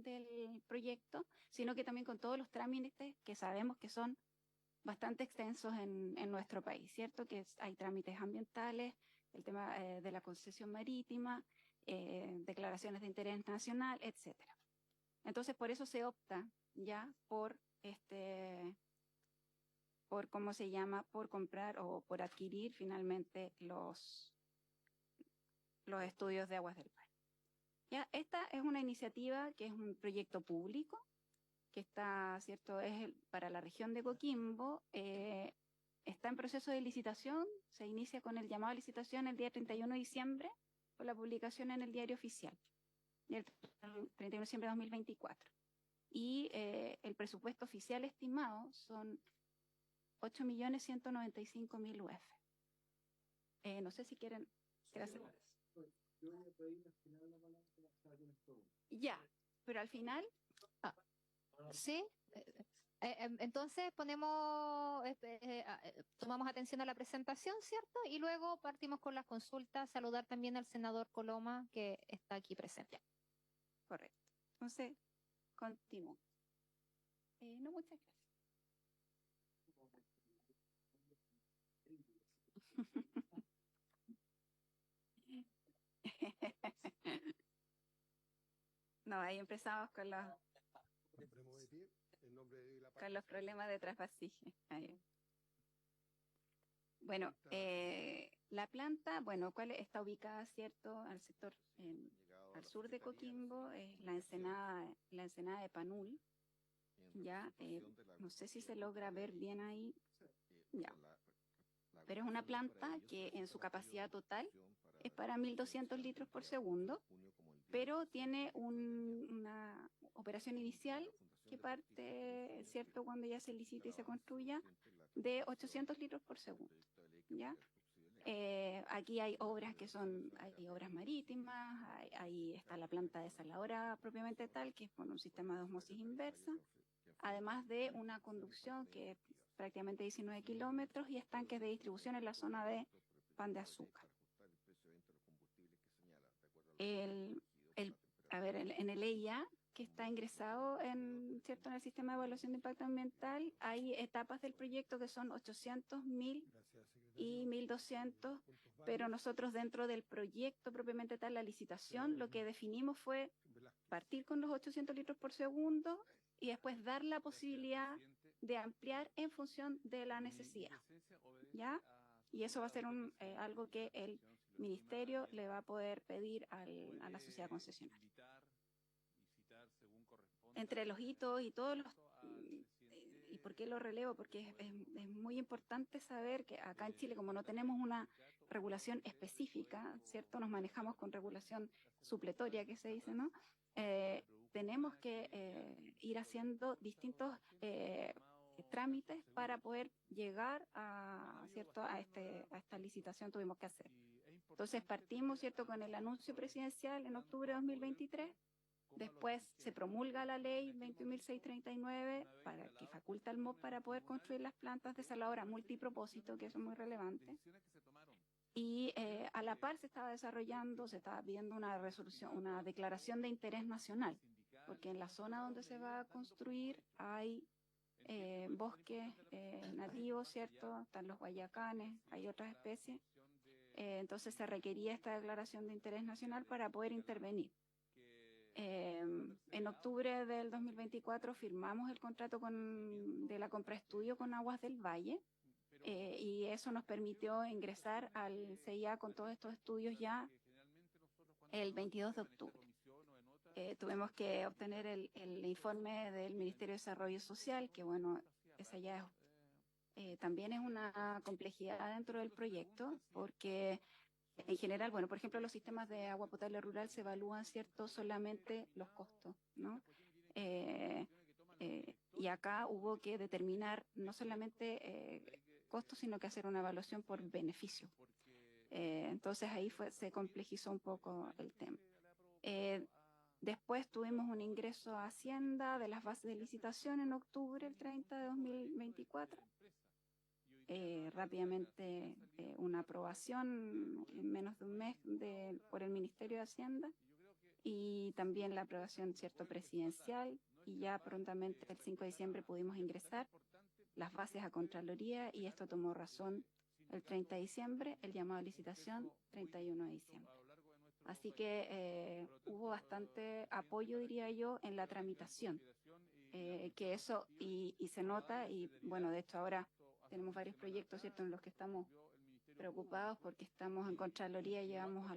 del proyecto, sino que también con todos los trámites que sabemos que son bastante extensos en nuestro país, ¿cierto? Hay trámites ambientales, el tema de la concesión marítima, declaraciones de interés nacional, etcétera. Entonces, por eso se opta ya por ¿cómo se llama? Por comprar o por adquirir finalmente los estudios de aguas del Par. Ya, esta es una iniciativa que es un proyecto público que está, ¿cierto? Para la región de Coquimbo, está en proceso de licitación, se inicia con el llamado a licitación el día 31 de diciembre, con la publicación en el diario oficial, el 31 de diciembre de 2024. Y el presupuesto oficial estimado son 8.195.000 UF. No sé si quieren hacer. Yo voy a pedir al final la palabra para con esto. Ya, pero al final. Sí, entonces tomamos atención a la presentación, ¿cierto? Y luego partimos con las consultas. Saludar también al senador Coloma, que está aquí presente. Correcto. Entonces, continúo. No, muchas gracias. No, ahí empezamos con los problemas de trasvasije. Bueno, la planta, bueno, ¿cuál está ubicada, cierto, al sector al sur de Coquimbo? Es la ensenada de Panul. Ya, no sé si se logra ver bien ahí. Ya. Pero es una planta que en su capacidad total es para 1.200 litros por segundo, pero tiene una operación inicial que parte, ¿cierto?, cuando ya se licita y se construya, de 800 litros por segundo, ¿ya? Aquí hay obras hay obras marítimas, ahí está la planta desaladora propiamente tal, que es con un sistema de osmosis inversa, además de una conducción que es prácticamente 19 kilómetros y estanques de distribución en la zona de Pan de Azúcar. En el EIA, que está ingresado ¿cierto?, en el sistema de evaluación de impacto ambiental, hay etapas del proyecto que son 800, 1.000 y 1.200, pero nosotros dentro del proyecto propiamente tal, la licitación, lo que definimos fue partir con los 800 litros por segundo y después dar la posibilidad de ampliar en función de la necesidad, ¿ya? Y eso va a ser algo que el Ministerio le va a poder pedir a la sociedad concesionaria. Entre los hitos y todos los... ¿Y por qué lo relevo? Porque es muy importante saber que acá en Chile, como no tenemos una regulación específica, ¿cierto? Nos manejamos con regulación supletoria, que se dice, ¿no? Tenemos que ir haciendo distintos trámites para poder llegar ¿cierto?, a esta licitación tuvimos que hacer. Entonces partimos, ¿cierto?, con el anuncio presidencial en octubre de 2023. Después se promulga la ley 21.639 para que faculta al MOP para poder construir las plantas desaladoras multipropósito, que eso es muy relevante. Y a la par se estaba pidiendo una declaración de interés nacional, porque en la zona donde se va a construir hay bosques nativos, ¿cierto? Están los guayacanes, hay otras especies. Entonces se requería esta declaración de interés nacional para poder intervenir. En octubre del 2024 firmamos el contrato de la compra estudio con Aguas del Valle y eso nos permitió ingresar al CIA con todos estos estudios ya el 22 de octubre. Tuvimos que obtener el informe del Ministerio de Desarrollo Social, que bueno, esa ya también es una complejidad dentro del proyecto, porque en general, bueno, por ejemplo, los sistemas de agua potable rural se evalúan, ¿cierto?, solamente los costos, ¿no? Y acá hubo que determinar no solamente costos, sino que hacer una evaluación por beneficio. Entonces ahí se complejizó un poco el tema. Después tuvimos un ingreso a Hacienda de las bases de licitación en octubre, el 30 de 2024. Rápidamente una aprobación en menos de un mes por el Ministerio de Hacienda y también la aprobación, cierto, presidencial, y ya prontamente el 5 de diciembre pudimos ingresar las bases a Contraloría y esto tomó razón el 30 de diciembre, el llamado a licitación 31 de diciembre. Así que hubo bastante apoyo, diría yo, en la tramitación, que eso y se nota, y bueno, de hecho ahora tenemos varios proyectos, ¿cierto?, en los que estamos preocupados porque estamos en Contraloría y llevamos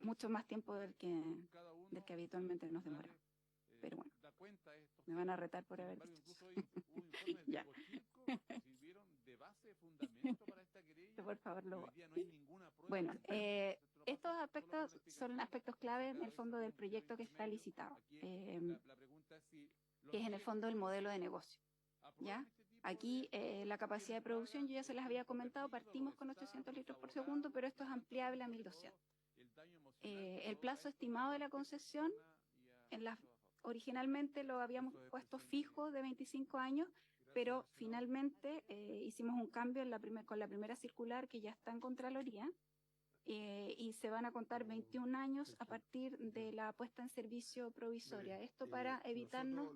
mucho más tiempo del que habitualmente nos demora. Pero bueno, me van a retar por haber dicho eso. Ya. Por favor, bueno, estos aspectos son aspectos clave en el fondo del proyecto que está licitado, que es en el fondo el modelo de negocio. ¿Ya? Aquí la capacidad de producción, yo ya se las había comentado, partimos con 800 litros por segundo, pero esto es ampliable a 1200. El plazo estimado de la concesión, originalmente lo habíamos puesto fijo de 25 años, pero finalmente hicimos un cambio con la primera circular que ya está en Contraloría, y se van a contar 21 años a partir de la puesta en servicio provisoria. Esto para evitarnos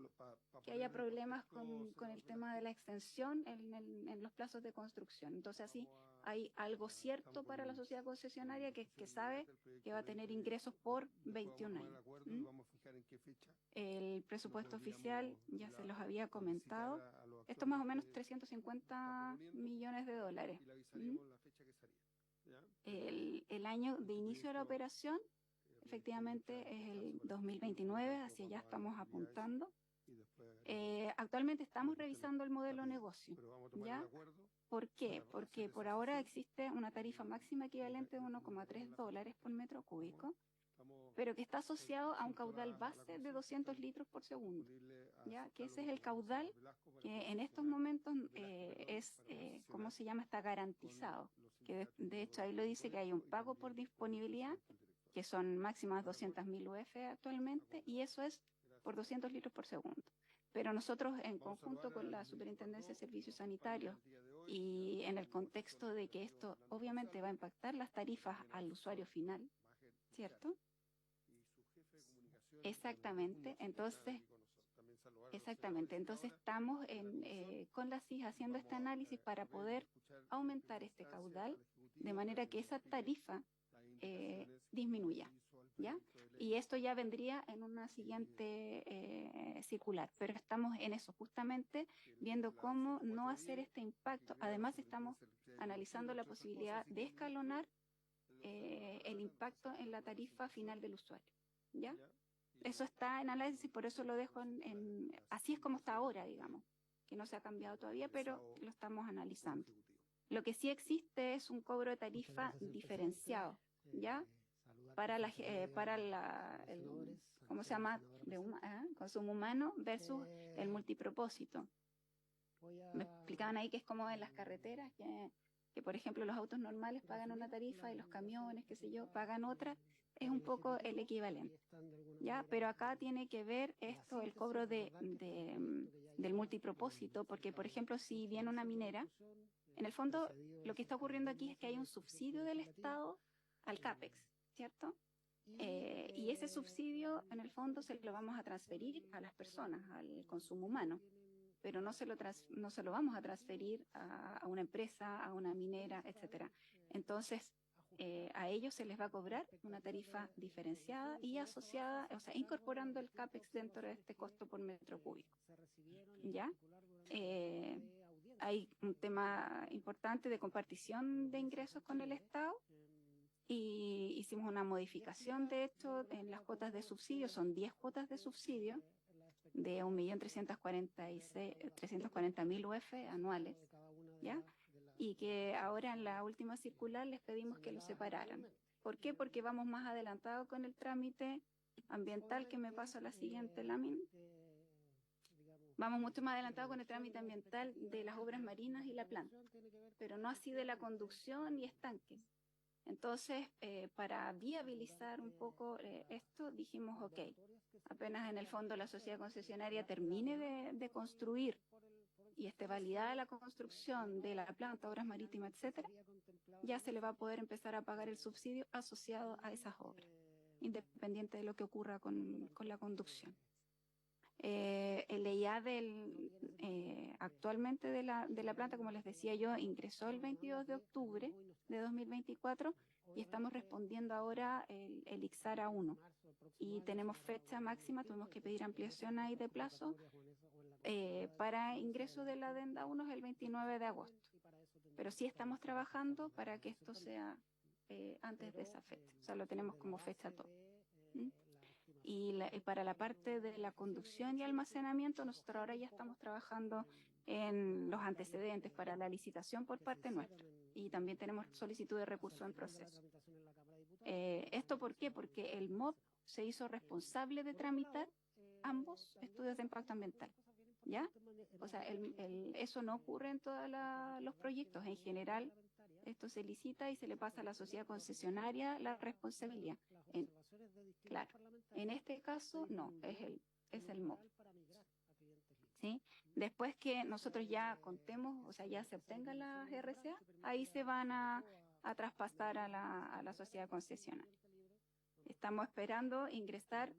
que haya problemas con el tema de la extensión en los plazos de construcción. Entonces así hay algo cierto para la sociedad concesionaria que sabe que va a tener ingresos por 21 años. El presupuesto oficial ya se los había comentado. Esto es más o menos 350 millones de dólares. El año de inicio de la operación efectivamente es el 2029, hacia allá estamos apuntando. Actualmente estamos revisando el modelo negocio, ¿ya? ¿Por qué? Porque por ahora existe una tarifa máxima equivalente de 1,3 dólares por metro cúbico, pero que está asociado a un caudal base de 200 litros por segundo, ¿ya? Que ese es el caudal que en estos momentos ¿cómo se llama? Está garantizado, que de hecho ahí lo dice que hay un pago por disponibilidad, que son máximas 200.000 UF actualmente, y eso es por 200 litros por segundo. Pero nosotros, en conjunto con la Superintendencia de Servicios Sanitarios y en el contexto de que esto obviamente va a impactar las tarifas al usuario final, ¿cierto? Exactamente, entonces estamos con la CIS haciendo este análisis para poder aumentar este caudal de manera que esa tarifa disminuya, ¿ya? Y esto ya vendría en una siguiente circular, pero estamos en eso, justamente viendo cómo no hacer este impacto. Además estamos analizando la posibilidad de escalonar el impacto en la tarifa final del usuario, ¿ya? Eso está en análisis, por eso lo dejo así es como está ahora, digamos, que no se ha cambiado todavía, pero lo estamos analizando. Lo que sí existe es un cobro de tarifa diferenciado, ¿ya? Para ¿cómo se llama? Consumo humano versus el multipropósito. Me explicaban ahí que es como en las carreteras, que por ejemplo los autos normales pagan una tarifa y los camiones, qué sé yo, pagan otra. Es un poco el equivalente, ¿ya? Pero acá tiene que ver esto, el cobro del multipropósito, porque por ejemplo si viene una minera, en el fondo lo que está ocurriendo aquí es que hay un subsidio del Estado al CAPEX, ¿cierto? Y ese subsidio en el fondo se lo vamos a transferir a las personas, al consumo humano, pero no se lo vamos a transferir a una empresa, a una minera, etcétera. Entonces a ellos se les va a cobrar una tarifa diferenciada y asociada, o sea, incorporando el CAPEX dentro de este costo por metro cúbico, ¿ya? Hay un tema importante de compartición de ingresos con el Estado y hicimos una modificación, de hecho, en las cuotas de subsidio, son 10 cuotas de subsidio de 1.340.000 UF anuales, ¿ya? Y que ahora en la última circular les pedimos que lo separaran. ¿Por qué? Porque vamos más adelantados con el trámite ambiental, que me paso a la siguiente lámina. Vamos mucho más adelantados con el trámite ambiental de las obras marinas y la planta, pero no así de la conducción y estanques. Entonces, para viabilizar un poco esto, dijimos, ok, apenas en el fondo la sociedad concesionaria termine de construir y esté validada la construcción de la planta, obras marítimas, etcétera, ya se le va a poder empezar a pagar el subsidio asociado a esas obras. independiente de lo que ocurra con la conducción. El EIA actualmente de la planta, como les decía yo, ingresó el 22 de octubre de 2024 y estamos respondiendo ahora el IXARA 1. Y tenemos fecha máxima, tuvimos que pedir ampliación ahí de plazo para ingreso de la adenda 1 es el 29 de agosto. Pero sí estamos trabajando para que esto sea antes de esa fecha. O sea, lo tenemos como fecha top. Y para la parte de la conducción y almacenamiento, nosotros ahora ya estamos trabajando en los antecedentes para la licitación por parte nuestra. Y también tenemos solicitud de recurso en proceso. ¿Esto por qué? Porque el MOB se hizo responsable de tramitar ambos estudios de impacto ambiental. ¿Ya? O sea, eso no ocurre en todos los proyectos. En general, esto se licita y se le pasa a la sociedad concesionaria la responsabilidad. Claro, en este caso no, es el MOB. ¿Sí? Después que nosotros ya contemos, o sea, ya se obtengan las RCA, ahí se van a traspasar a la sociedad concesionaria. Estamos esperando ingresar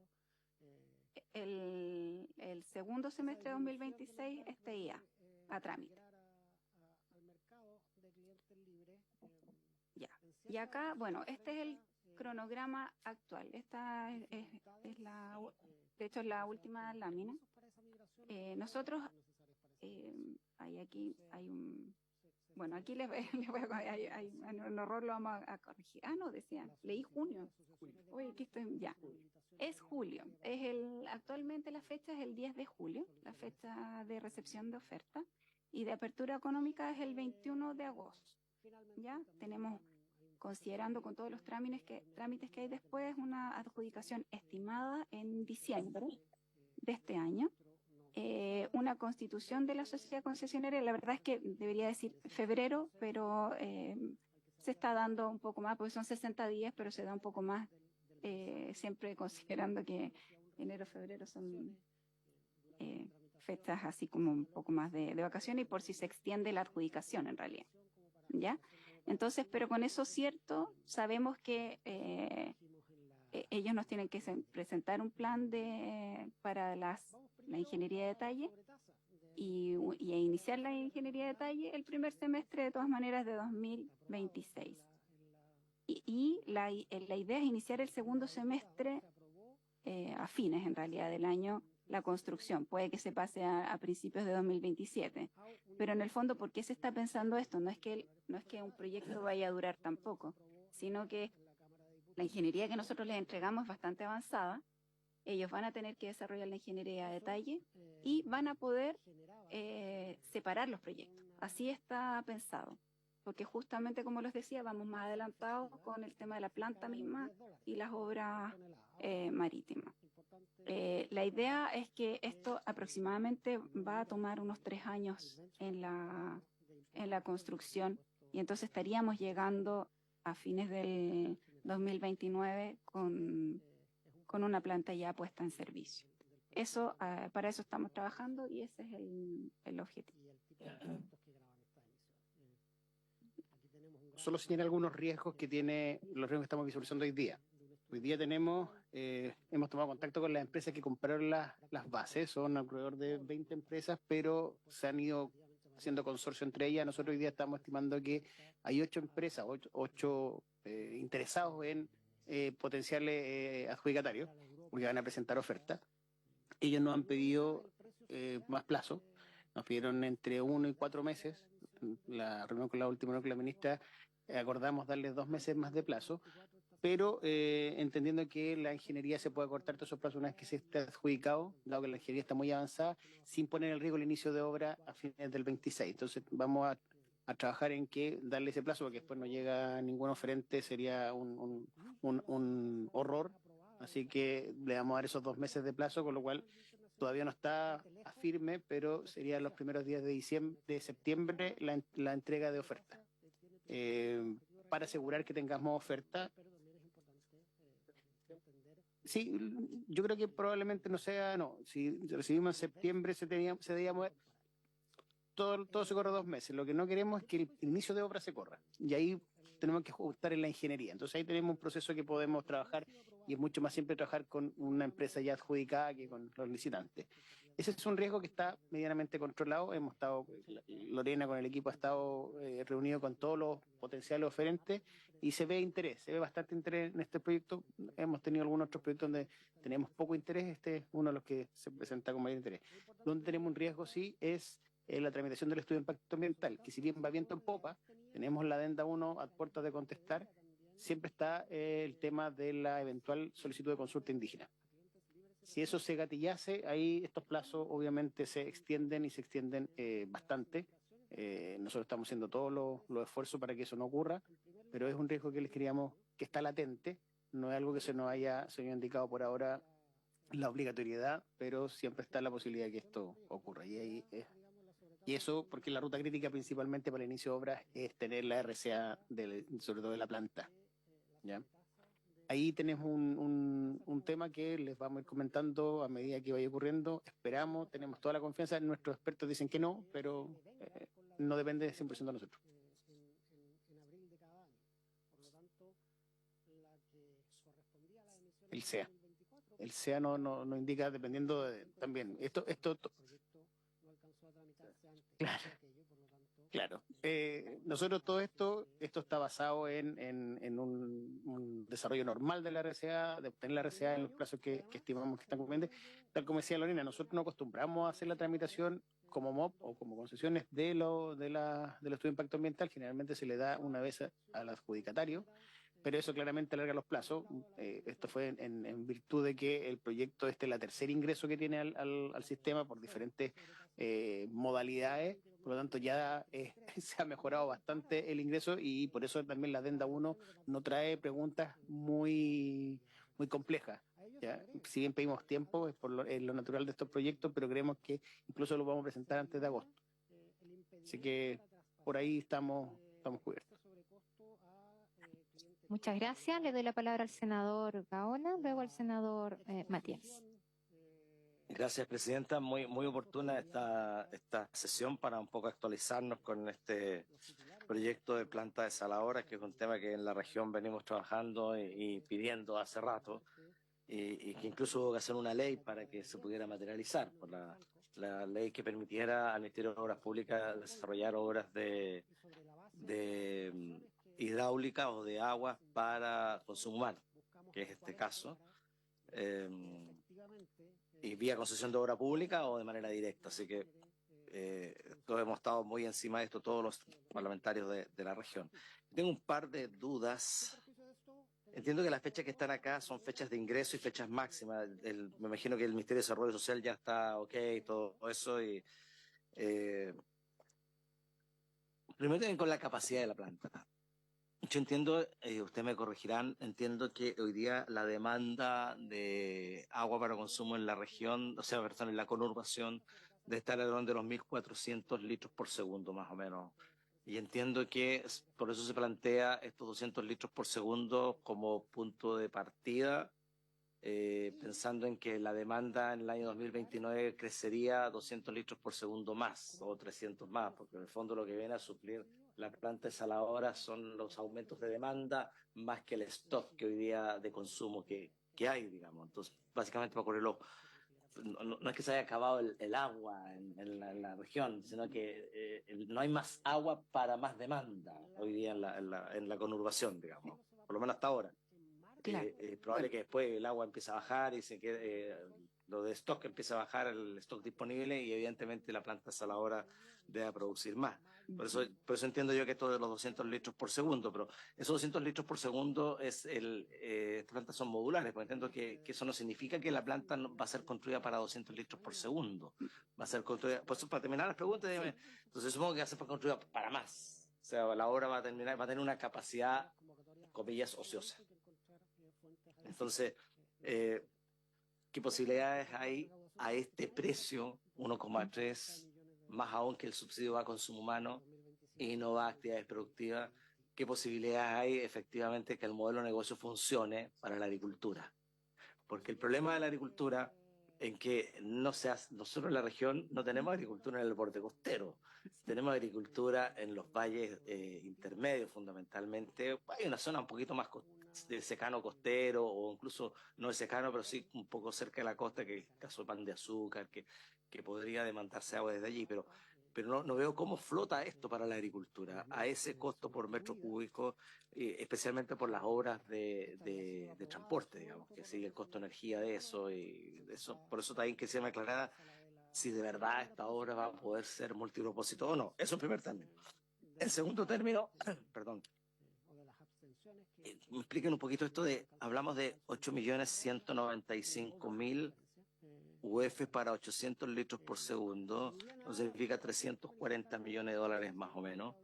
el segundo semestre de 2026 este IA a trámite. Ya. Y acá, bueno, este es el cronograma actual. Esta es de hecho, es la última lámina. Nosotros, bueno, aquí les voy hay un error, lo vamos a corregir. No, decía, leí junio. Oye, aquí estoy, ya. Es julio. Actualmente la fecha es el 10 de julio, la fecha de recepción de oferta, y de apertura económica es el 21 de agosto. Ya tenemos, considerando con todos los trámites que hay después, una adjudicación estimada en diciembre de este año. Una constitución de la sociedad concesionaria, la verdad es que debería decir febrero, pero se está dando un poco más, porque son 60 días, pero se da un poco más, siempre considerando que enero, febrero son fechas así como un poco más de vacaciones, y por si se extiende la adjudicación en realidad, ¿ya? Entonces, pero con eso cierto, sabemos que ellos nos tienen que presentar un plan para la ingeniería de detalle y iniciar la ingeniería de detalle el primer semestre de todas maneras de 2026. Y la idea es iniciar el segundo semestre a fines, en realidad, del año, la construcción. Puede que se pase a principios de 2027. Pero en el fondo, ¿por qué se está pensando esto? No es que un proyecto vaya a durar tampoco, sino que la ingeniería que nosotros les entregamos es bastante avanzada. Ellos van a tener que desarrollar la ingeniería de detalle y van a poder separar los proyectos. Así está pensado. Porque justamente, como les decía, vamos más adelantados con el tema de la planta misma y las obras marítimas. La idea es que esto aproximadamente va a tomar unos 3 años en la construcción, y entonces estaríamos llegando a fines del 2029 con una planta ya puesta en servicio. Eso, para eso estamos trabajando y ese es el objetivo. Solo señala algunos riesgos que tiene los riesgos que estamos visualizando hoy día. Hoy día hemos tomado contacto con las empresas que compraron las bases, son alrededor de 20 empresas, pero se han ido haciendo consorcio entre ellas. Nosotros hoy día estamos estimando que hay 8 empresas, 8 interesados en potenciales adjudicatarios, porque van a presentar ofertas. Ellos nos han pedido más plazo, nos pidieron entre 1 y 4 meses. La reunión con la última con la ministra acordamos darles 2 meses más de plazo, pero entendiendo que la ingeniería se puede cortar todos esos plazos una vez que se esté adjudicado, dado que la ingeniería está muy avanzada, sin poner en riesgo el inicio de obra a fines del 26. Entonces vamos a trabajar en que darle ese plazo, porque después no llega ningún oferente, sería un horror. Así que le vamos a dar esos 2 meses de plazo, con lo cual todavía no está a firme, pero serían los primeros días de septiembre la entrega de oferta. Para asegurar que tengamos oferta. Sí, yo creo que probablemente no sea, si recibimos en septiembre se debía mover, todo se corre 2 meses. Lo que no queremos es que el inicio de obra se corra, y ahí tenemos que ajustar en la ingeniería. Entonces ahí tenemos un proceso que podemos trabajar y es mucho más simple trabajar con una empresa ya adjudicada que con los licitantes. Ese es un riesgo que está medianamente controlado. Hemos estado, Lorena con el equipo ha estado reunido con todos los potenciales oferentes y se ve interés, se ve bastante interés en este proyecto. Hemos tenido algunos otros proyectos donde tenemos poco interés, este es uno de los que se presenta con mayor interés. Donde tenemos un riesgo, sí, es la tramitación del estudio de impacto ambiental, que si bien va viento en popa, tenemos la adenda 1 a puertas de contestar, siempre está el tema de la eventual solicitud de consulta indígena. Si eso se gatillase, ahí estos plazos obviamente se extienden y se extienden bastante. Nosotros estamos haciendo todos los esfuerzos para que eso no ocurra, pero es un riesgo que les queríamos, que está latente, no es algo que se nos haya indicado por ahora la obligatoriedad, pero siempre está la posibilidad de que esto ocurra. Y eso porque la ruta crítica principalmente para el inicio de obras es tener la RCA, sobre todo de la planta. ¿Ya? Ahí tenemos un tema que les vamos a ir comentando a medida que vaya ocurriendo. Esperamos, tenemos toda la confianza. Nuestros expertos dicen que no, pero no depende 100% de nosotros. El SEA. El SEA no indica, dependiendo también. Esto Claro. Nosotros todo esto está basado en un desarrollo normal de la RCA, de obtener la RCA en los plazos que estimamos que están convenientes. Tal como decía Lorena, nosotros no acostumbramos a hacer la tramitación como MOP o como concesiones del estudio de impacto ambiental. Generalmente se le da una vez al adjudicatario, pero eso claramente alarga los plazos. Esto fue en virtud de que el proyecto es la tercer ingreso que tiene al sistema por diferentes modalidades. Por lo tanto, ya se ha mejorado bastante el ingreso y por eso también la adenda 1 no trae preguntas muy complejas. ¿Ya? Si bien pedimos tiempo, es por lo natural de estos proyectos, pero creemos que incluso lo vamos a presentar antes de agosto. Así que por ahí estamos cubiertos. Muchas gracias. Le doy la palabra al senador Gaona, luego al senador Matías. Gracias, presidenta. Muy oportuna esta sesión para un poco actualizarnos con este proyecto de planta desaladora, que es un tema que en la región venimos trabajando y pidiendo hace rato, y que incluso hubo que hacer una ley para que se pudiera materializar, por la ley que permitiera al Ministerio de Obras Públicas desarrollar obras de hidráulica o de agua para consumo humano, que es este caso. Y vía concesión de obra pública o de manera directa. Así que todos hemos estado muy encima de esto, todos los parlamentarios de la región. Tengo un par de dudas. Entiendo que las fechas que están acá son fechas de ingreso y fechas máximas. Me imagino que el Ministerio de Desarrollo Social ya está ok, todo eso. Y primero con la capacidad de la planta. Yo entiendo, ustedes me corregirán, entiendo que hoy día la demanda de agua para consumo en la región, o sea, perdón, en la conurbación, debe estar alrededor de los 1.400 litros por segundo, más o menos. Y entiendo que por eso se plantea estos 200 litros por segundo como punto de partida, pensando en que la demanda en el año 2029 crecería 200 litros por segundo más, o 300 más, porque en el fondo lo que viene a suplir la planta desaladora son los aumentos de demanda más que el stock que hoy día de consumo que hay, digamos. Entonces, básicamente va a ocurrir no es que se haya acabado el agua en la región, sino que no hay más agua para más demanda hoy día en la conurbación, digamos, por lo menos hasta ahora. Claro. Probable que después el agua empiece a bajar y se quede, lo de stock empieza a bajar, el stock disponible, y evidentemente la planta desaladora debe producir más. Por eso entiendo yo que esto de los 200 litros por segundo, pero esos 200 litros por segundo estas plantas son modulares, porque entiendo que eso no significa que la planta va a ser construida para 200 litros por segundo. Va a ser construida, pues para terminar las preguntas, dime, entonces supongo que va a ser construida para más. O sea, la obra va a tener una capacidad, comillas, ociosa. Entonces, ¿qué posibilidades hay a este precio, 1,3, más aún que el subsidio va a consumo humano y no va a actividades productivas? ¿Qué posibilidades hay efectivamente que el modelo de negocio funcione para la agricultura? Porque el problema de la agricultura en que nosotros en la región no tenemos agricultura en el borde costero, tenemos agricultura en los valles intermedios fundamentalmente. Hay una zona un poquito más de secano costero, o incluso no de secano, pero sí un poco cerca de la costa, que es el caso de Pan de Azúcar, que podría demandarse agua desde allí, pero no veo cómo flota esto para la agricultura a ese costo por metro cúbico, especialmente por las obras de transporte, digamos, que sigue el costo de energía de eso, y eso, por eso también quisiera aclarar si de verdad esta obra va a poder ser multipropósito o no. Eso en primer término. En segundo término, perdón, me expliquen un poquito esto hablamos de 8.195.000 UF para 800 litros por segundo, eso significa 340 millones de dólares más o menos,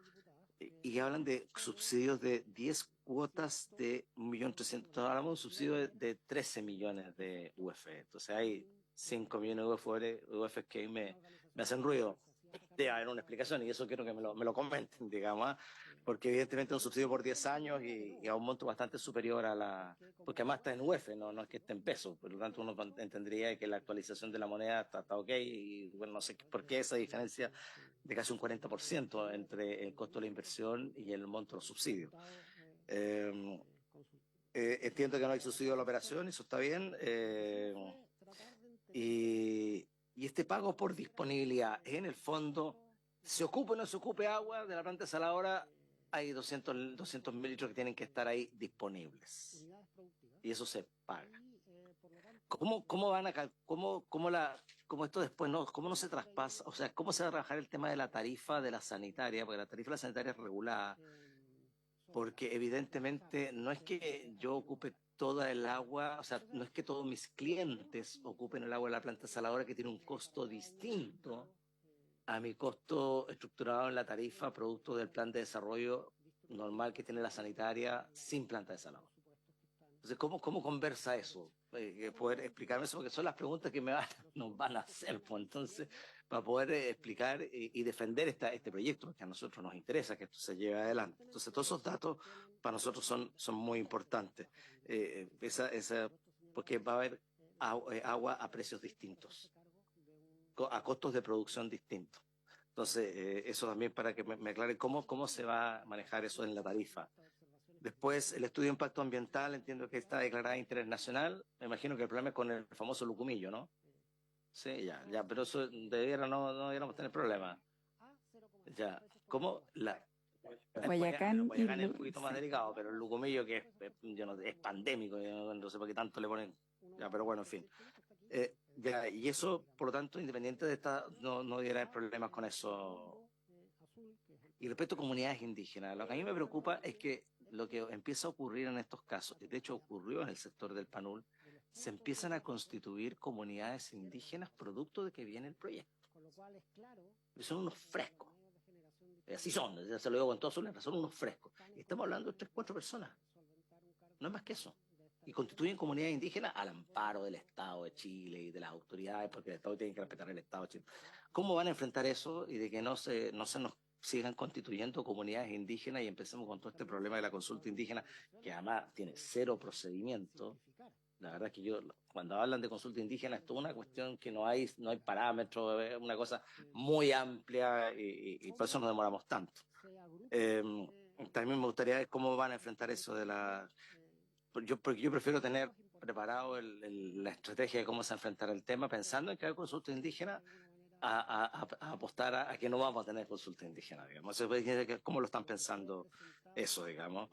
y hablan de subsidios de 10 cuotas de 1.300.000, hablamos de un subsidio de 13 millones de UF, entonces hay 5 millones de UF que ahí me hacen ruido. Debe haber una explicación y eso quiero que me lo comenten, digamos, porque evidentemente es un subsidio por 10 años y a un monto bastante superior porque además está en UF, no es que esté en pesos, por lo tanto uno entendería que la actualización de la moneda está ok, y bueno, no sé por qué esa diferencia de casi un 40% entre el costo de la inversión y el monto de los subsidios. Entiendo que no hay subsidio a la operación, eso está bien, y este pago por disponibilidad, en el fondo, se ocupe o no se ocupe agua de la planta desaladora, hay 200.000 litros que tienen que estar ahí disponibles. Y eso se paga. ¿Cómo van a cómo esto después cómo no se traspasa? O sea, ¿cómo se va a trabajar el tema de la tarifa de la sanitaria? Porque la tarifa de la sanitaria es regulada. Porque evidentemente no es que yo ocupe toda el agua, o sea, no es que todos mis clientes ocupen el agua de la planta desaladora, que tiene un costo distinto a mi costo estructurado en la tarifa producto del plan de desarrollo normal que tiene la sanitaria sin planta desaladora. Entonces, ¿cómo conversa eso? Poder explicarme eso, porque son las preguntas que nos van a hacer, pues, entonces, para poder explicar y defender este proyecto, que a nosotros nos interesa que esto se lleve adelante. Entonces, todos esos datos para nosotros son muy importantes, porque va a haber agua a precios distintos, a costos de producción distintos. Entonces, eso también para que me aclare cómo se va a manejar eso en la tarifa. Después, el estudio de impacto ambiental, entiendo que está declarada de interés nacional. Me imagino que el problema es con el famoso lucumillo, ¿no? Sí, ya, pero eso no deberíamos tener problema. Ya, ¿cómo Guayacán y Guayacán es un poquito más delicado, pero el lucumillo que es pandémico, yo no sé por qué tanto le ponen, ya, pero bueno, en fin. Ya, y eso, por lo tanto, independiente de esta, no debería haber problemas con eso. Y respecto a comunidades indígenas, lo que a mí me preocupa es que lo que empieza a ocurrir en estos casos, y de hecho ocurrió en el sector del Panul, se empiezan a constituir comunidades indígenas producto de que viene el proyecto. Y son unos frescos. Así son, ya se lo digo con todas sus letras, son unos frescos. Y estamos hablando de 3, 4 personas. No es más que eso. Y constituyen comunidades indígenas al amparo del Estado de Chile y de las autoridades, porque el Estado tiene que respetar el Estado de Chile. ¿Cómo van a enfrentar eso y de que no se nos sigan constituyendo comunidades indígenas y empecemos con todo este problema de la consulta indígena, que además tiene 0 procedimiento? La verdad es que cuando hablan de consulta indígena, es toda una cuestión que no hay parámetros, es una cosa muy amplia y por eso nos demoramos tanto. También me gustaría ver cómo van a enfrentar eso porque yo prefiero tener preparado la estrategia de cómo se enfrentará el tema, pensando en que hay consulta indígena, a apostar a que no vamos a tener consulta indígena, digamos. ¿Cómo lo están pensando eso, digamos?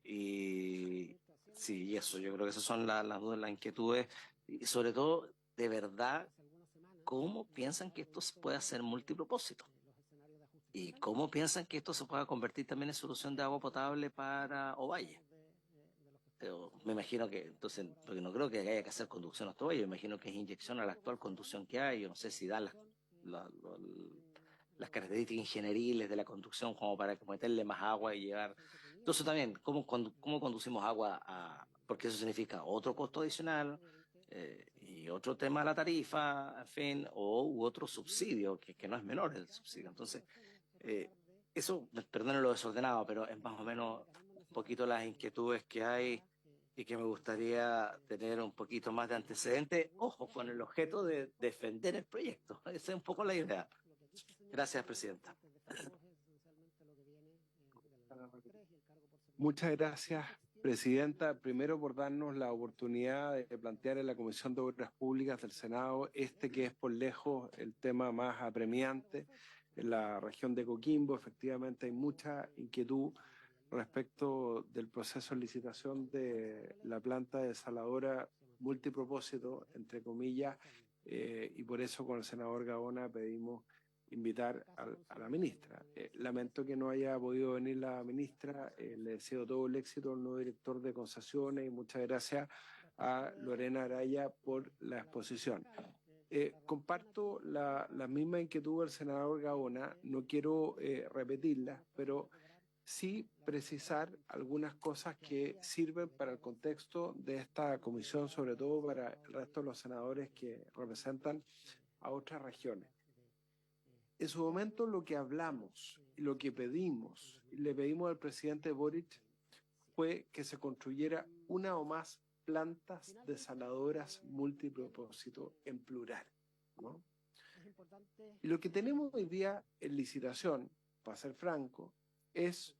Y sí, eso, yo creo que esas son las dudas, las inquietudes, y sobre todo, de verdad, ¿cómo piensan que esto se puede hacer multipropósito? ¿Y cómo piensan que esto se pueda convertir también en solución de agua potable para Ovalle? Pero me imagino que, entonces, porque no creo que haya que hacer conducción hasta Ovalle, me imagino que es inyección a la actual conducción que hay, yo no sé si dan las características ingenieriles de la conducción como para meterle más agua y llevar. Entonces también, ¿cómo conducimos agua porque eso significa otro costo adicional y otro tema de la tarifa, en fin, u otro subsidio, que no es menor el subsidio. Entonces, eso, perdón lo desordenado, pero es más o menos un poquito las inquietudes que hay y que me gustaría tener un poquito más de antecedente, ojo, con el objeto de defender el proyecto. Esa es un poco la idea. Gracias, presidenta. Muchas gracias, Presidenta. Primero por darnos la oportunidad de plantear en la Comisión de Obras Públicas del Senado que es por lejos el tema más apremiante en la región de Coquimbo. Efectivamente hay mucha inquietud respecto del proceso de licitación de la planta desaladora multipropósito, entre comillas, y por eso con el senador Gaona pedimos invitar a la ministra. Lamento que no haya podido venir la ministra, le deseo todo el éxito al nuevo director de concesiones y muchas gracias a Lorena Araya por la exposición. Comparto la misma inquietud del senador Gaona, no quiero repetirlas, pero sí precisar algunas cosas que sirven para el contexto de esta comisión, sobre todo para el resto de los senadores que representan a otras regiones. En su momento lo que hablamos y lo que pedimos, y le pedimos al presidente Boric, fue que se construyera una o más plantas desaladoras multipropósito en plural, ¿no? Y lo que tenemos hoy día en licitación, para ser franco, es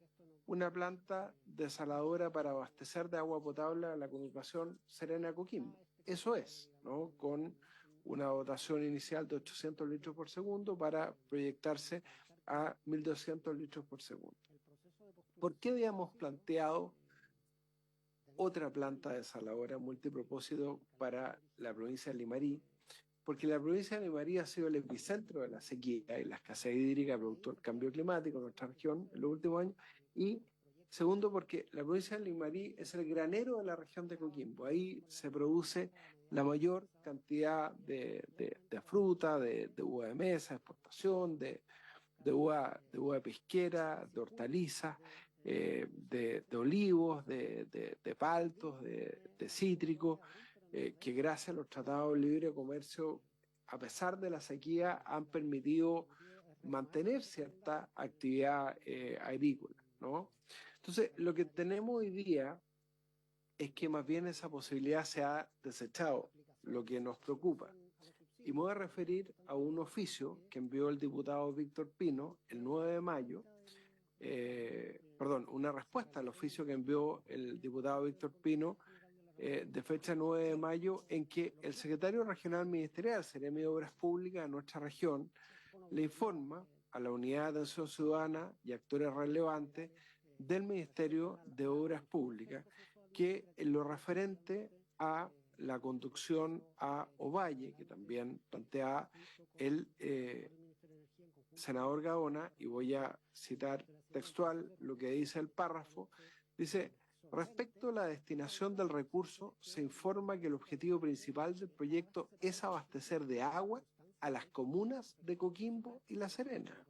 una planta desaladora para abastecer de agua potable a la conurbación Serena Coquimbo. Eso es, ¿no? Con una dotación inicial de 800 litros por segundo para proyectarse a 1.200 litros por segundo. ¿Por qué habíamos planteado otra planta desaladora multipropósito para la provincia de Limarí? Porque la provincia de Limarí ha sido el epicentro de la sequía y la escasez hídrica producto del cambio climático en nuestra región en los últimos años. Y segundo, porque la provincia de Limarí es el granero de la región de Coquimbo. Ahí se produce la mayor cantidad de fruta, de uva de mesa, exportación, de uva pesquera, de hortalizas, de olivos, de paltos, de cítricos, que gracias a los tratados de libre comercio, a pesar de la sequía, han permitido mantener cierta actividad agrícola, ¿no? Entonces, lo que tenemos hoy día es que más bien esa posibilidad se ha desechado, lo que nos preocupa. Y me voy a referir a un oficio que envió el diputado Víctor Pino el 9 de mayo, una respuesta al oficio que envió el diputado Víctor Pino de fecha 9 de mayo, en que el secretario regional ministerial, Seremi de Obras Públicas de nuestra región, le informa a la Unidad de Atención Ciudadana y actores relevantes del Ministerio de Obras Públicas que en lo referente a la conducción a Ovalle, que también plantea el senador Gaona, y voy a citar textual lo que dice el párrafo, dice: respecto a la destinación del recurso, se informa que el objetivo principal del proyecto es abastecer de agua a las comunas de Coquimbo y La Serena.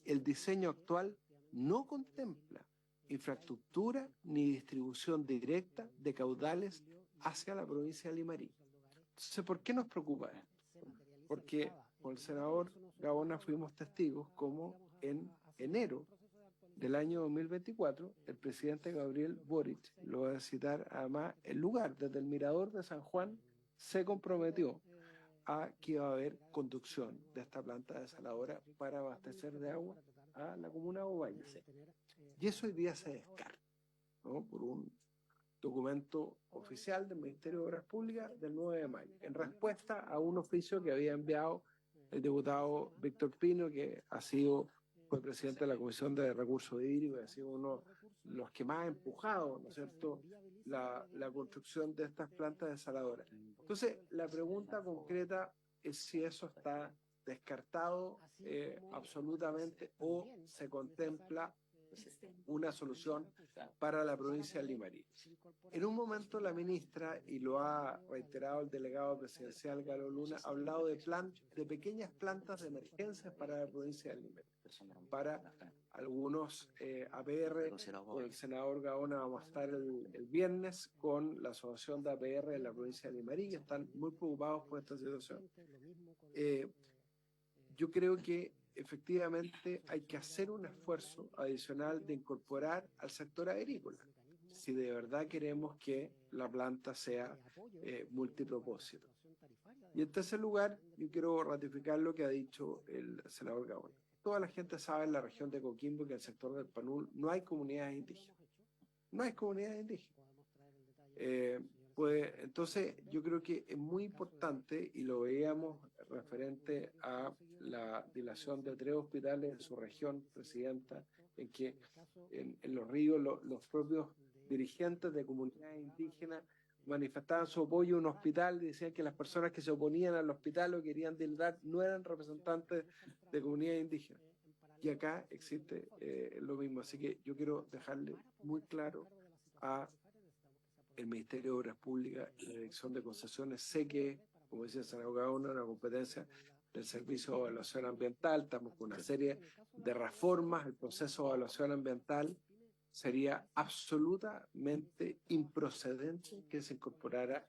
El diseño actual no contempla infraestructura ni distribución directa de caudales hacia la provincia de Limarí. Entonces, ¿por qué nos preocupa esto? Porque con el senador Gaona fuimos testigos como en enero del año 2024, el presidente Gabriel Boric, lo voy a citar además, el lugar, desde el Mirador de San Juan, se comprometió a que iba a haber conducción de esta planta desaladora para abastecer de agua a la comuna de Ovalle. Y eso hoy día se descarta, ¿no? Por un documento oficial del Ministerio de Obras Públicas del 9 de mayo, en respuesta a un oficio que había enviado el diputado Víctor Pino, que fue presidente de la Comisión de Recursos Hídricos y ha sido uno de los que más ha empujado, ¿no es cierto?, la construcción de estas plantas desaladoras. Entonces, la pregunta concreta es si eso está descartado absolutamente o se contempla una solución para la provincia de Limarí. En un momento la ministra, y lo ha reiterado el delegado presidencial Galo Luna, ha hablado de pequeñas plantas de emergencia para la provincia de Limarí, para algunos APR. Con el senador Gaona vamos a estar el viernes con la asociación de APR de la provincia de Limarí, que están muy preocupados por esta situación. Yo creo que efectivamente hay que hacer un esfuerzo adicional de incorporar al sector agrícola, si de verdad queremos que la planta sea multipropósito. Y en tercer lugar, yo quiero ratificar lo que ha dicho el senador Gaona. Toda la gente sabe en la región de Coquimbo que en el sector del Panul no hay comunidades indígenas. no hay comunidades indígenas. Pues entonces yo creo que es muy importante, y lo veíamos referente a la dilación de 3 hospitales en su región, Presidenta, en que en Los Ríos los propios dirigentes de comunidades indígenas manifestaban su apoyo a un hospital y decían que las personas que se oponían al hospital o querían dilatar no eran representantes de comunidades indígenas. Y acá existe lo mismo. Así que yo quiero dejarle muy claro a el Ministerio de Obras Públicas y la Dirección de Concesiones. Sé que, como decía el senador Gaona, una competencia del Servicio de Evaluación Ambiental. Estamos con una serie de reformas. El proceso de evaluación ambiental sería absolutamente improcedente que se incorporara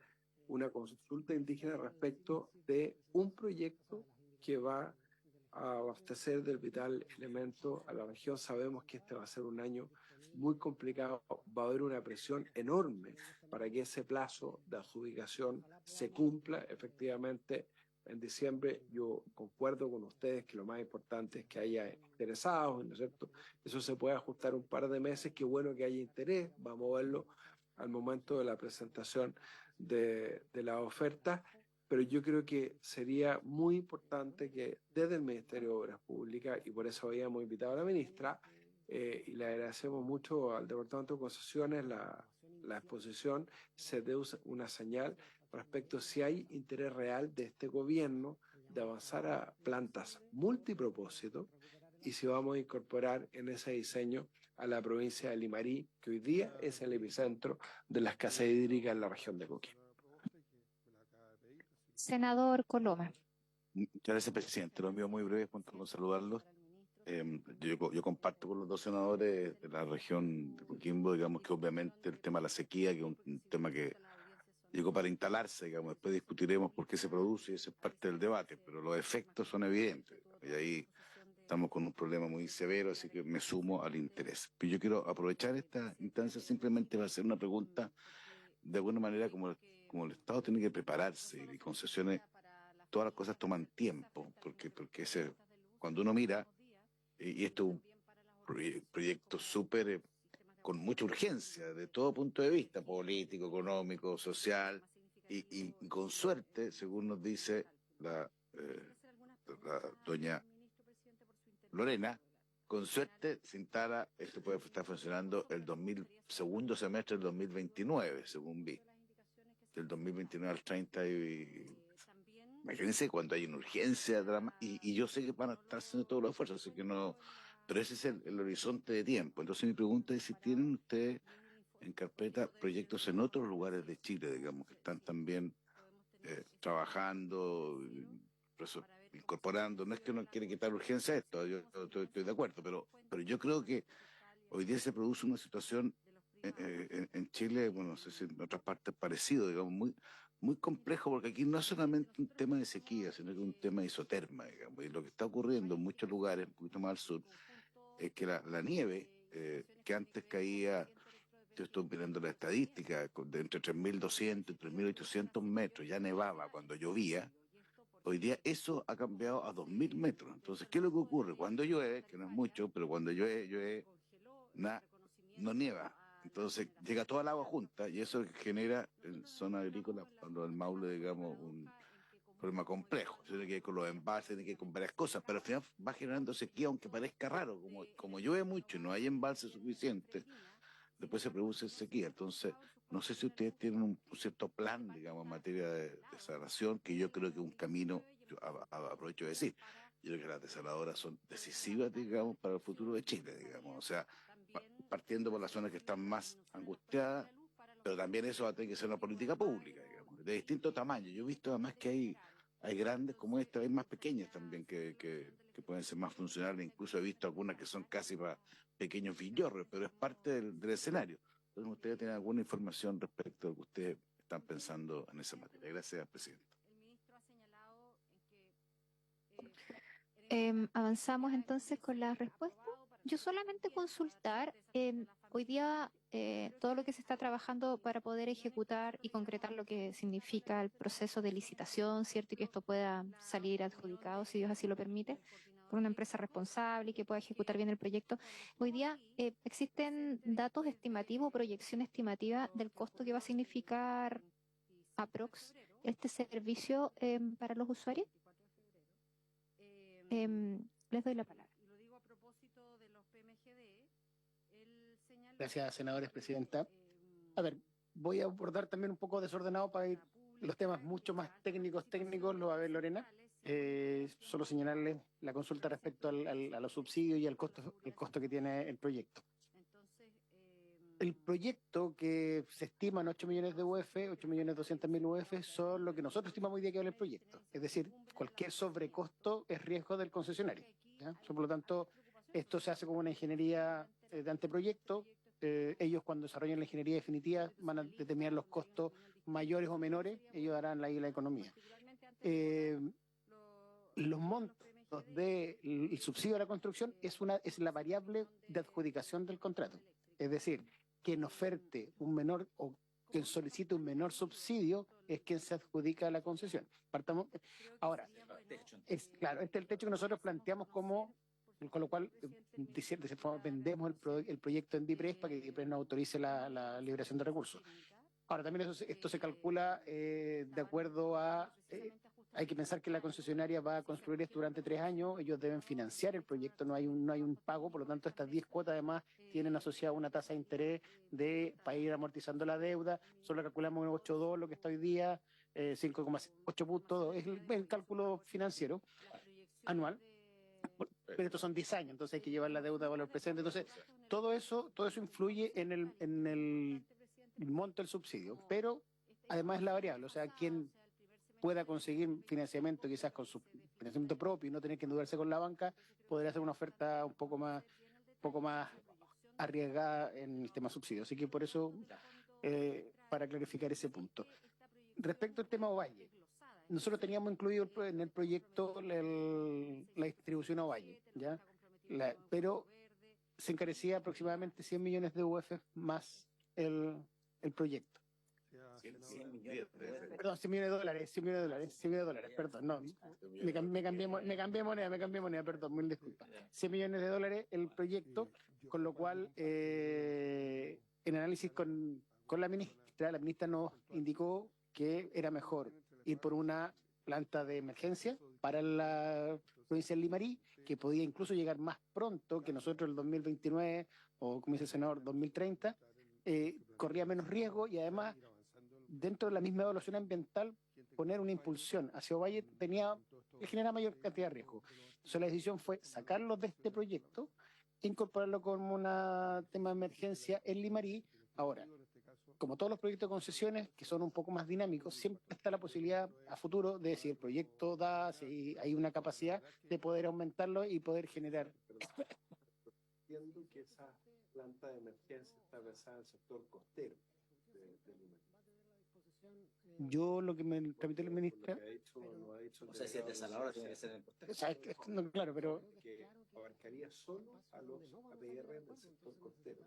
una consulta indígena respecto de un proyecto que va a abastecer del vital elemento a la región. Sabemos que este va a ser un año muy complicado, va a haber una presión enorme para que ese plazo de adjudicación se cumpla efectivamente en diciembre. Yo concuerdo con ustedes que lo más importante es que haya interesados, ¿no es cierto? Eso se puede ajustar un par de meses, qué bueno que haya interés, vamos a verlo al momento de la presentación de la oferta, pero yo creo que sería muy importante que desde el Ministerio de Obras Públicas, y por eso habíamos invitado a la ministra, y le agradecemos mucho al Departamento de Concesiones la exposición, se dé una señal respecto a si hay interés real de este gobierno de avanzar a plantas multipropósito y si vamos a incorporar en ese diseño a la provincia de Limarí, que hoy día es el epicentro de la escasez hídrica en la región de Coquimbo. Senador Coloma. Muchas gracias, presidente. Lo mío muy breve, junto con saludarlos. Yo comparto con los 2 senadores de la región de Coquimbo, digamos que obviamente el tema de la sequía, que es un tema que llegó para instalarse, digamos, después discutiremos por qué se produce y eso es parte del debate, pero los efectos son evidentes y ahí estamos con un problema muy severo, así que me sumo al interés. Pero yo quiero aprovechar esta instancia simplemente para hacer una pregunta, de alguna manera como el Estado tiene que prepararse y Concesiones, todas las cosas toman tiempo, porque cuando uno mira, y esto es un proyecto súper con mucha urgencia de todo punto de vista, político, económico, social, y con suerte, según nos dice la doña Lorena, con suerte se instala, esto puede estar funcionando el segundo semestre del 2029, según vi, del 2029 al 30 imagínense cuando hay una urgencia, y yo sé que van a estar haciendo todos los esfuerzos, así que no, pero ese es el horizonte de tiempo. Entonces mi pregunta es si tienen ustedes en carpeta proyectos en otros lugares de Chile, digamos, que están también trabajando, incorporando. No es que no quiere quitar urgencia a esto, yo estoy de acuerdo, pero yo creo que hoy día se produce una situación en Chile, bueno, no sé si en otras partes parecido, digamos, muy complejo, porque aquí no es solamente un tema de sequía, sino que es un tema de isoterma, digamos, y lo que está ocurriendo en muchos lugares, un poquito más al sur, es que la nieve, que antes caía, yo estoy mirando la estadística, de entre 3.200 y 3.800 metros, ya nevaba cuando llovía. Hoy día eso ha cambiado a 2.000 metros. Entonces, ¿qué es lo que ocurre? Cuando llueve, que no es mucho, pero cuando llueve, no nieva. Entonces llega toda el agua junta y eso genera en zona agrícola, cuando el Maule, digamos, un problema complejo. Tiene que ver con los embalses, tiene que ver con varias cosas, pero al final va generando sequía, aunque parezca raro, como llueve mucho y no hay embalse suficiente, después se produce sequía. Entonces, no sé si ustedes tienen un cierto plan, digamos, en materia de desalación, que yo creo que es un camino, aprovecho de decir, yo creo que las desaladoras son decisivas, digamos, para el futuro de Chile, digamos. O sea, partiendo por las zonas que están más angustiadas, pero también eso va a tener que ser una política pública, digamos, de distinto tamaño. Yo he visto además que hay grandes como esta, hay más pequeñas también que pueden ser más funcionales, incluso he visto algunas que son casi para pequeños villorres, pero es parte del escenario. Entonces, ¿ustedes tienen alguna información respecto a lo que ustedes están pensando en esa materia? Gracias, presidente. Avanzamos entonces con la respuesta. Yo solamente consultar, hoy día todo lo que se está trabajando para poder ejecutar y concretar lo que significa el proceso de licitación, ¿cierto? Y que esto pueda salir adjudicado, si Dios así lo permite. por una empresa responsable y que pueda ejecutar bien el proyecto. Hoy día existen datos estimativos, proyección estimativa del costo que va a significar aprox este servicio para los usuarios. Les doy la palabra. Gracias, senadores, presidenta. A ver, voy a abordar también un poco desordenado para ir los temas mucho más técnicos, lo va a ver Lorena. Solo señalarles la consulta respecto a los subsidios y al costo que tiene el proyecto. El proyecto que se estima en 8 millones de UF, 8.200.000 UF, son lo que nosotros estimamos hoy día que vale el proyecto. Es decir, cualquier sobrecosto es riesgo del concesionario, ¿ya? Por lo tanto, esto se hace como una ingeniería de anteproyecto. Ellos, cuando desarrollen la ingeniería definitiva, van a determinar los costos mayores o menores, ellos harán ahí la economía. Los montos del subsidio a la construcción es la variable de adjudicación del contrato. Es decir, quien oferte un menor o quien solicite un menor subsidio es quien se adjudica la concesión. Partamos. Ahora, claro, este es el techo que nosotros planteamos con lo cual, de cierta forma, vendemos el proyecto en DIPRES para que DIPRES nos autorice la liberación de recursos. Ahora, también esto se calcula de acuerdo a... hay que pensar que la concesionaria va a construir esto durante 3 años, ellos deben financiar el proyecto, no hay un pago, por lo tanto estas 10 cuotas además tienen asociada una tasa de interés para ir amortizando la deuda, solo calculamos 8.2 lo que está hoy día, 5,8 puntos, es el cálculo financiero anual, pero estos son 10 años, entonces hay que llevar la deuda a valor presente, entonces todo eso influye en el monto del subsidio, pero además es la variable, o sea, quien pueda conseguir financiamiento quizás con su financiamiento propio y no tener que endeudarse con la banca, podría hacer una oferta un poco más arriesgada en el tema subsidio. Así que por eso, para clarificar ese punto. Respecto al tema Ovalle, nosotros teníamos incluido en el proyecto la distribución a Ovalle, ¿ya? Pero se encarecía aproximadamente 100 millones de UF más el proyecto. 100 millones. Perdón, 100 millones de dólares, 100 millones de dólares, perdón, no, me cambié moneda, perdón, mil disculpas. 100 millones de dólares el proyecto, con lo cual, en análisis con la ministra nos indicó que era mejor ir por una planta de emergencia para la provincia de Limarí, que podía incluso llegar más pronto que nosotros el 2029 o, como dice el senador, 2030, corría menos riesgo y además dentro de la misma evaluación ambiental, poner una impulsión hacia Ovalle le genera mayor cantidad de riesgo. Entonces la decisión fue sacarlo de este proyecto, incorporarlo como un tema de emergencia en Limarí. Ahora, como todos los proyectos de concesiones, que son un poco más dinámicos, siempre está la posibilidad a futuro de si el proyecto si hay una capacidad de poder aumentarlo y poder generar. Entiendo que esa planta de emergencia está pensada en el sector costero de Limarí. Yo lo que me transmitió la ministra... No sé si es desaladora, tiene que ser en el costero. O sea, no, claro, pero... Que abarcaría solo a los APR del sector costero.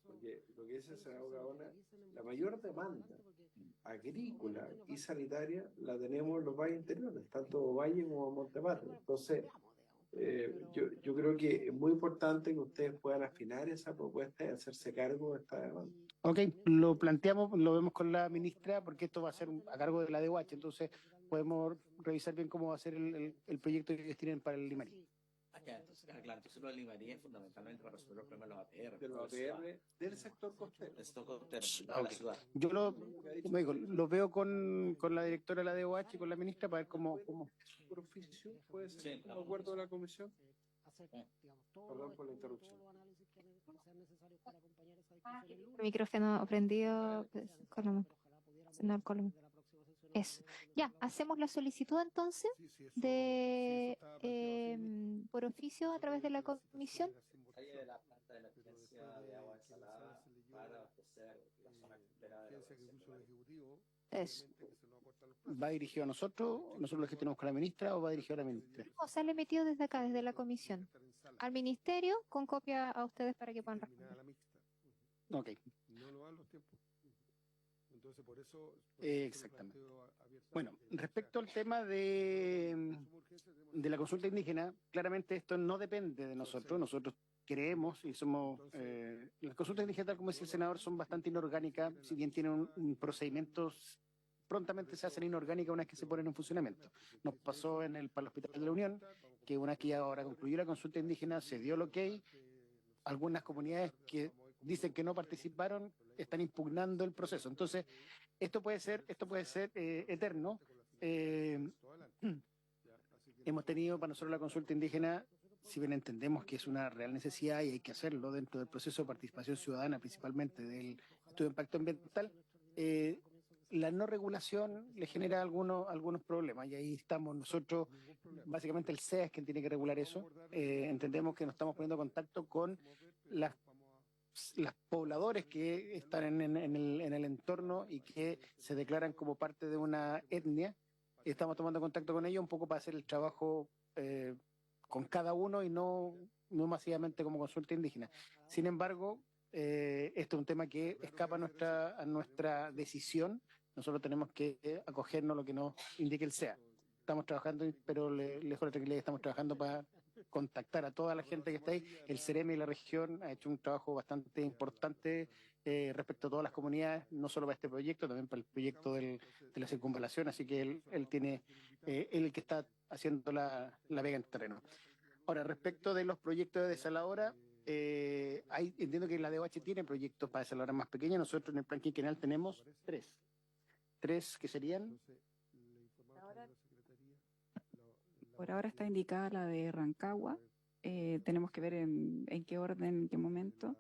Porque lo que dice el senador Gaona, la mayor demanda agrícola y sanitaria la tenemos en los valles interiores, tanto Valle como Montemarre. Entonces, yo creo que es muy importante que ustedes puedan afinar esa propuesta y hacerse cargo de esta demanda. Ok, lo planteamos, lo vemos con la ministra, porque esto va a ser a cargo de la DOH, entonces podemos revisar bien cómo va a ser el proyecto que ellos tienen para el Limarí. Claro, entonces lo de Limarí es fundamentalmente para resolver los problemas de los APR. De los APR del sector costero. Del sector costero, de Okay. la ciudad. Yo lo veo con la directora de la DOH y con la ministra para ver cómo. ¿Por oficio puede ser Sí, un acuerdo de la comisión? Perdón por la interrupción. El micrófono prendido, senador Colom. Eso. Ya, hacemos la solicitud entonces por oficio a través de la comisión. De la planta de emergencia de agua ensalada para abastecer la zona costera de la Eso. ¿Va dirigido a nosotros lo gestionamos con la ministra o va dirigido a la ministra? O sea, le metido desde acá, desde la comisión, al ministerio, con copia a ustedes para que puedan responder. Ok. No lo dan los tiempos. Entonces, por eso Exactamente. Bueno, respecto al tema de de la consulta indígena, claramente esto no depende de nosotros. Nosotros creemos y somos... las consultas indígenas, tal como decía el senador, son bastante inorgánicas, si bien tienen un procedimiento, prontamente se hacen inorgánicas una vez que se ponen en funcionamiento. Nos pasó para el Hospital de la Unión, que una vez que ahora concluyó la consulta indígena, se dio el ok. Algunas comunidades que dicen que no participaron están impugnando el proceso. Entonces, esto puede ser eterno. Hemos tenido para nosotros la consulta indígena, si bien entendemos que es una real necesidad y hay que hacerlo dentro del proceso de participación ciudadana, principalmente del estudio de impacto ambiental, la no regulación le genera algunos problemas y ahí estamos nosotros, básicamente el CEA es quien tiene que regular eso. Entendemos que nos estamos poniendo en contacto con las pobladores que están en el entorno y que se declaran como parte de una etnia. Estamos tomando contacto con ellos un poco para hacer el trabajo con cada uno y no masivamente como consulta indígena. Sin embargo, esto es un tema que escapa a nuestra decisión. Nosotros tenemos que acogernos a lo que nos indique el CEA. Estamos trabajando, pero lejos de la tranquilidad, estamos trabajando para contactar a toda la gente que está ahí. El CEREMI de la región ha hecho un trabajo bastante importante respecto a todas las comunidades, no solo para este proyecto, también para el proyecto de la circunvalación, así que él tiene el que está haciendo la vega en terreno. Ahora, respecto de los proyectos de desaladora, entiendo que la DOH tiene proyectos para desaladoras más pequeñas. Nosotros en el plan quinquenal tenemos tres que serían... Por ahora está indicada la de Rancagua. Tenemos que ver en qué orden, en qué momento.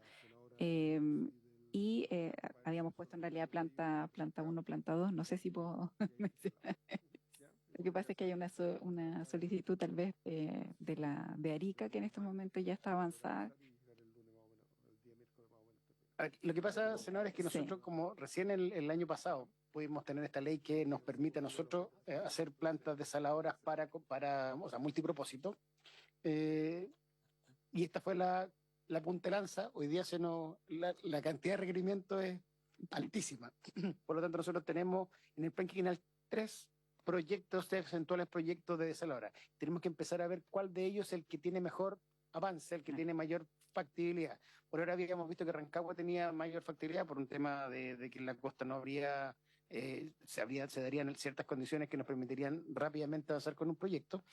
Habíamos puesto en realidad planta 1, planta 2. No sé si puedo mencionar. Lo que pasa es que hay una solicitud tal vez de Arica, que en estos momentos ya está avanzada. Lo que pasa, senador, es que nosotros, como recién el año pasado, pudimos tener esta ley que nos permite a nosotros hacer plantas desaladoras para multipropósito. Y esta fue la punta de lanza. Hoy día la cantidad de requerimientos es altísima. Por lo tanto, nosotros tenemos en el plan quinquenal 3 proyectos, eventuales proyectos de desaladora. Tenemos que empezar a ver cuál de ellos es el que tiene mejor avance, el que tiene mayor factibilidad. Por ahora habíamos visto que Rancagua tenía mayor factibilidad por un tema de que en la costa no habría, se darían ciertas condiciones que nos permitirían rápidamente avanzar con un proyecto,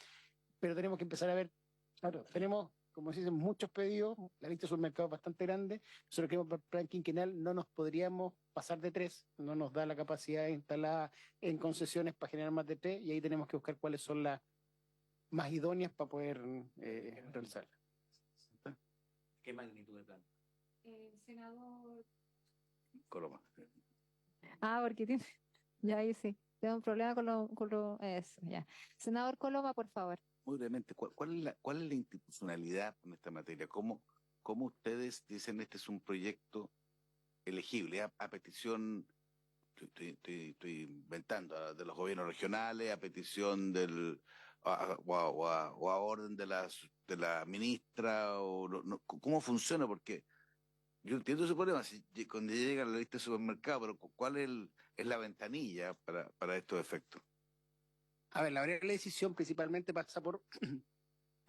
pero tenemos que empezar a ver, claro, tenemos, como se dicen, muchos pedidos, la lista es un mercado bastante grande, nosotros que para el plan quinquenal no nos podríamos pasar de 3, no nos da la capacidad instalada en concesiones para generar más de 3, y ahí tenemos que buscar cuáles son las más idóneas para poder realizarlas. ¿Qué magnitud de planta? Senador. Coloma. Porque tiene. Ya ahí sí. Tengo un problema con eso. Ya. Senador Coloma, por favor. Muy brevemente, ¿cuál es la institucionalidad en esta materia? ¿Cómo ustedes dicen este es un proyecto elegible a petición, estoy inventando, de los gobiernos regionales, a petición o a orden de la ministra, ¿cómo funciona? Porque yo entiendo ese problema, cuando llega a la lista de supermercado, pero ¿cuál es la ventanilla para estos efectos? A ver, la variable de decisión principalmente pasa por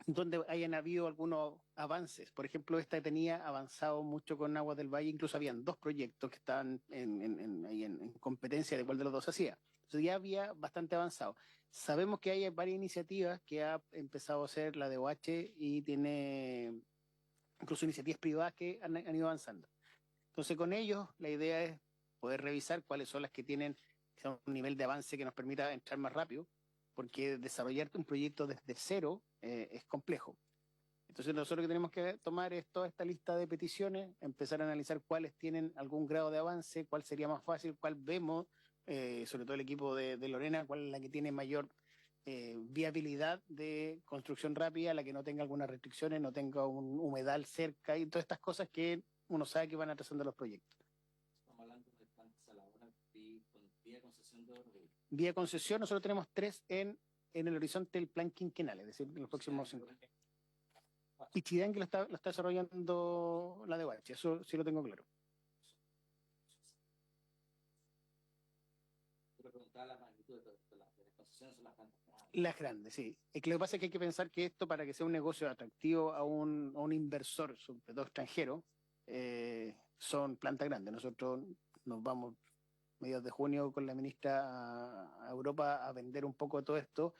donde hayan habido algunos avances. Por ejemplo, esta tenía avanzado mucho con Aguas del Valle, incluso habían 2 proyectos que estaban en competencia de cuál de los 2 hacía. Entonces ya había bastante avanzado. Sabemos que hay varias iniciativas que ha empezado a hacer la DOH y tiene incluso iniciativas privadas que han ido avanzando. Entonces con ellos la idea es poder revisar cuáles son las que tienen un nivel de avance que nos permita entrar más rápido, porque desarrollar un proyecto desde cero es complejo. Entonces nosotros lo que tenemos que tomar es toda esta lista de peticiones, empezar a analizar cuáles tienen algún grado de avance, cuál sería más fácil, cuál vemos, sobre todo el equipo de Lorena, cuál es la que tiene mayor viabilidad de construcción rápida, la que no tenga algunas restricciones, no tenga un humedal cerca y todas estas cosas que uno sabe que van atrasando los proyectos. Estamos hablando de plantas a la hora vía concesión de Vía concesión, nosotros tenemos 3 en el horizonte del plan quinquenal, es decir, en los próximos 5 años. Pichidán que lo está desarrollando la DOH, eso sí lo tengo claro. Las grandes, sí. Es que lo que pasa es que hay que pensar que esto, para que sea un negocio atractivo a un inversor, sobre todo extranjero, son plantas grandes. Nosotros nos vamos mediados de junio con la ministra a Europa a vender un poco todo esto,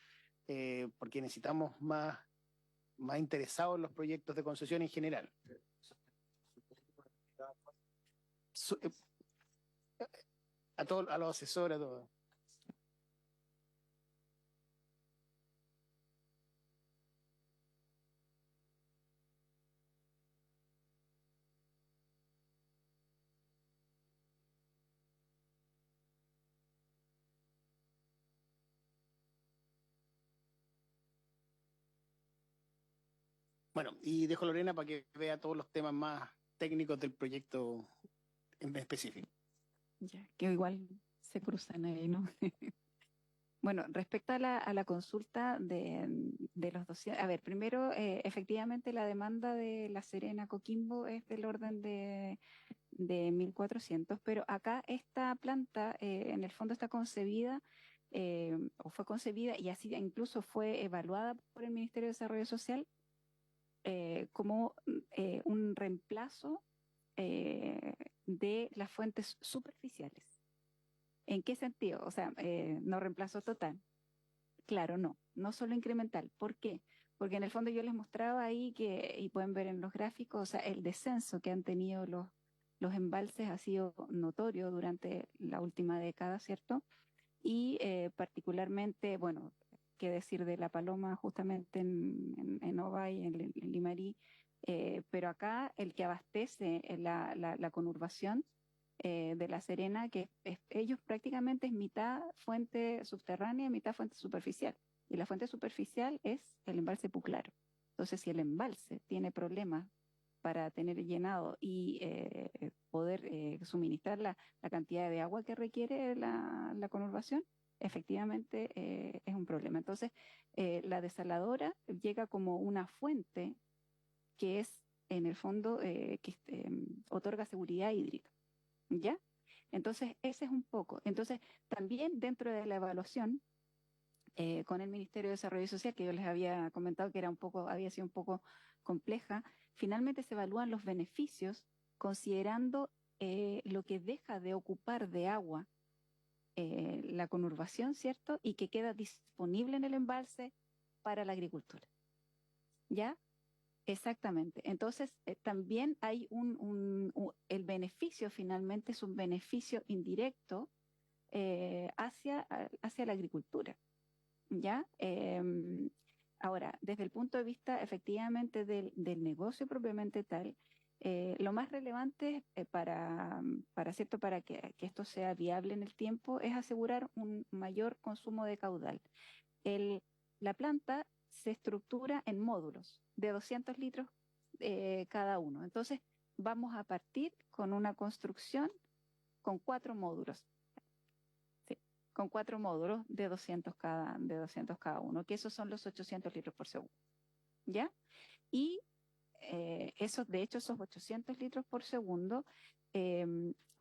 porque necesitamos más interesados en los proyectos de concesión en general. A los asesores, a todos. Bueno, y dejo a Lorena para que vea todos los temas más técnicos del proyecto en específico. Ya, que igual se cruzan ahí, ¿no? Bueno, respecto a la consulta de los 200, a ver, primero, efectivamente la demanda de La Serena Coquimbo es del orden de 1.400, pero acá esta planta en el fondo está concebida, o fue concebida y así incluso fue evaluada por el Ministerio de Desarrollo Social como un reemplazo de las fuentes superficiales. ¿En qué sentido? O sea, no reemplazo total. Claro, no solo incremental. ¿Por qué? Porque en el fondo yo les mostraba ahí que, y pueden ver en los gráficos, o sea, el descenso que han tenido los embalses ha sido notorio durante la última década, ¿cierto? Y particularmente, bueno, qué decir de La Paloma justamente en Ovalle, en Limarí, pero acá el que abastece la conurbación de La Serena, que ellos prácticamente es mitad fuente subterránea y mitad fuente superficial. Y la fuente superficial es el embalse Puclaro. Entonces, si el embalse tiene problemas para tener llenado y poder suministrar la cantidad de agua que requiere la conurbación, efectivamente es un problema. Entonces, la desaladora llega como una fuente que es, en el fondo, que otorga seguridad hídrica. ¿Ya? Entonces, ese es un poco. Entonces, también dentro de la evaluación con el Ministerio de Desarrollo Social, que yo les había comentado que había sido un poco compleja, finalmente se evalúan los beneficios considerando lo que deja de ocupar de agua la conurbación, ¿cierto? Y que queda disponible en el embalse para la agricultura. ¿Ya? Exactamente. Entonces, también hay el beneficio finalmente es un beneficio indirecto hacia la agricultura. ¿Ya? Ahora, desde el punto de vista efectivamente del negocio propiamente tal, lo más relevante ¿cierto? Para que esto sea viable en el tiempo es asegurar un mayor consumo de caudal. La planta se estructura en módulos de 200 litros cada uno. Entonces, vamos a partir con una construcción con 4 módulos. Sí, con 4 módulos de 200 cada uno, que esos son los 800 litros por segundo. ¿Ya? Y de hecho, esos 800 litros por segundo,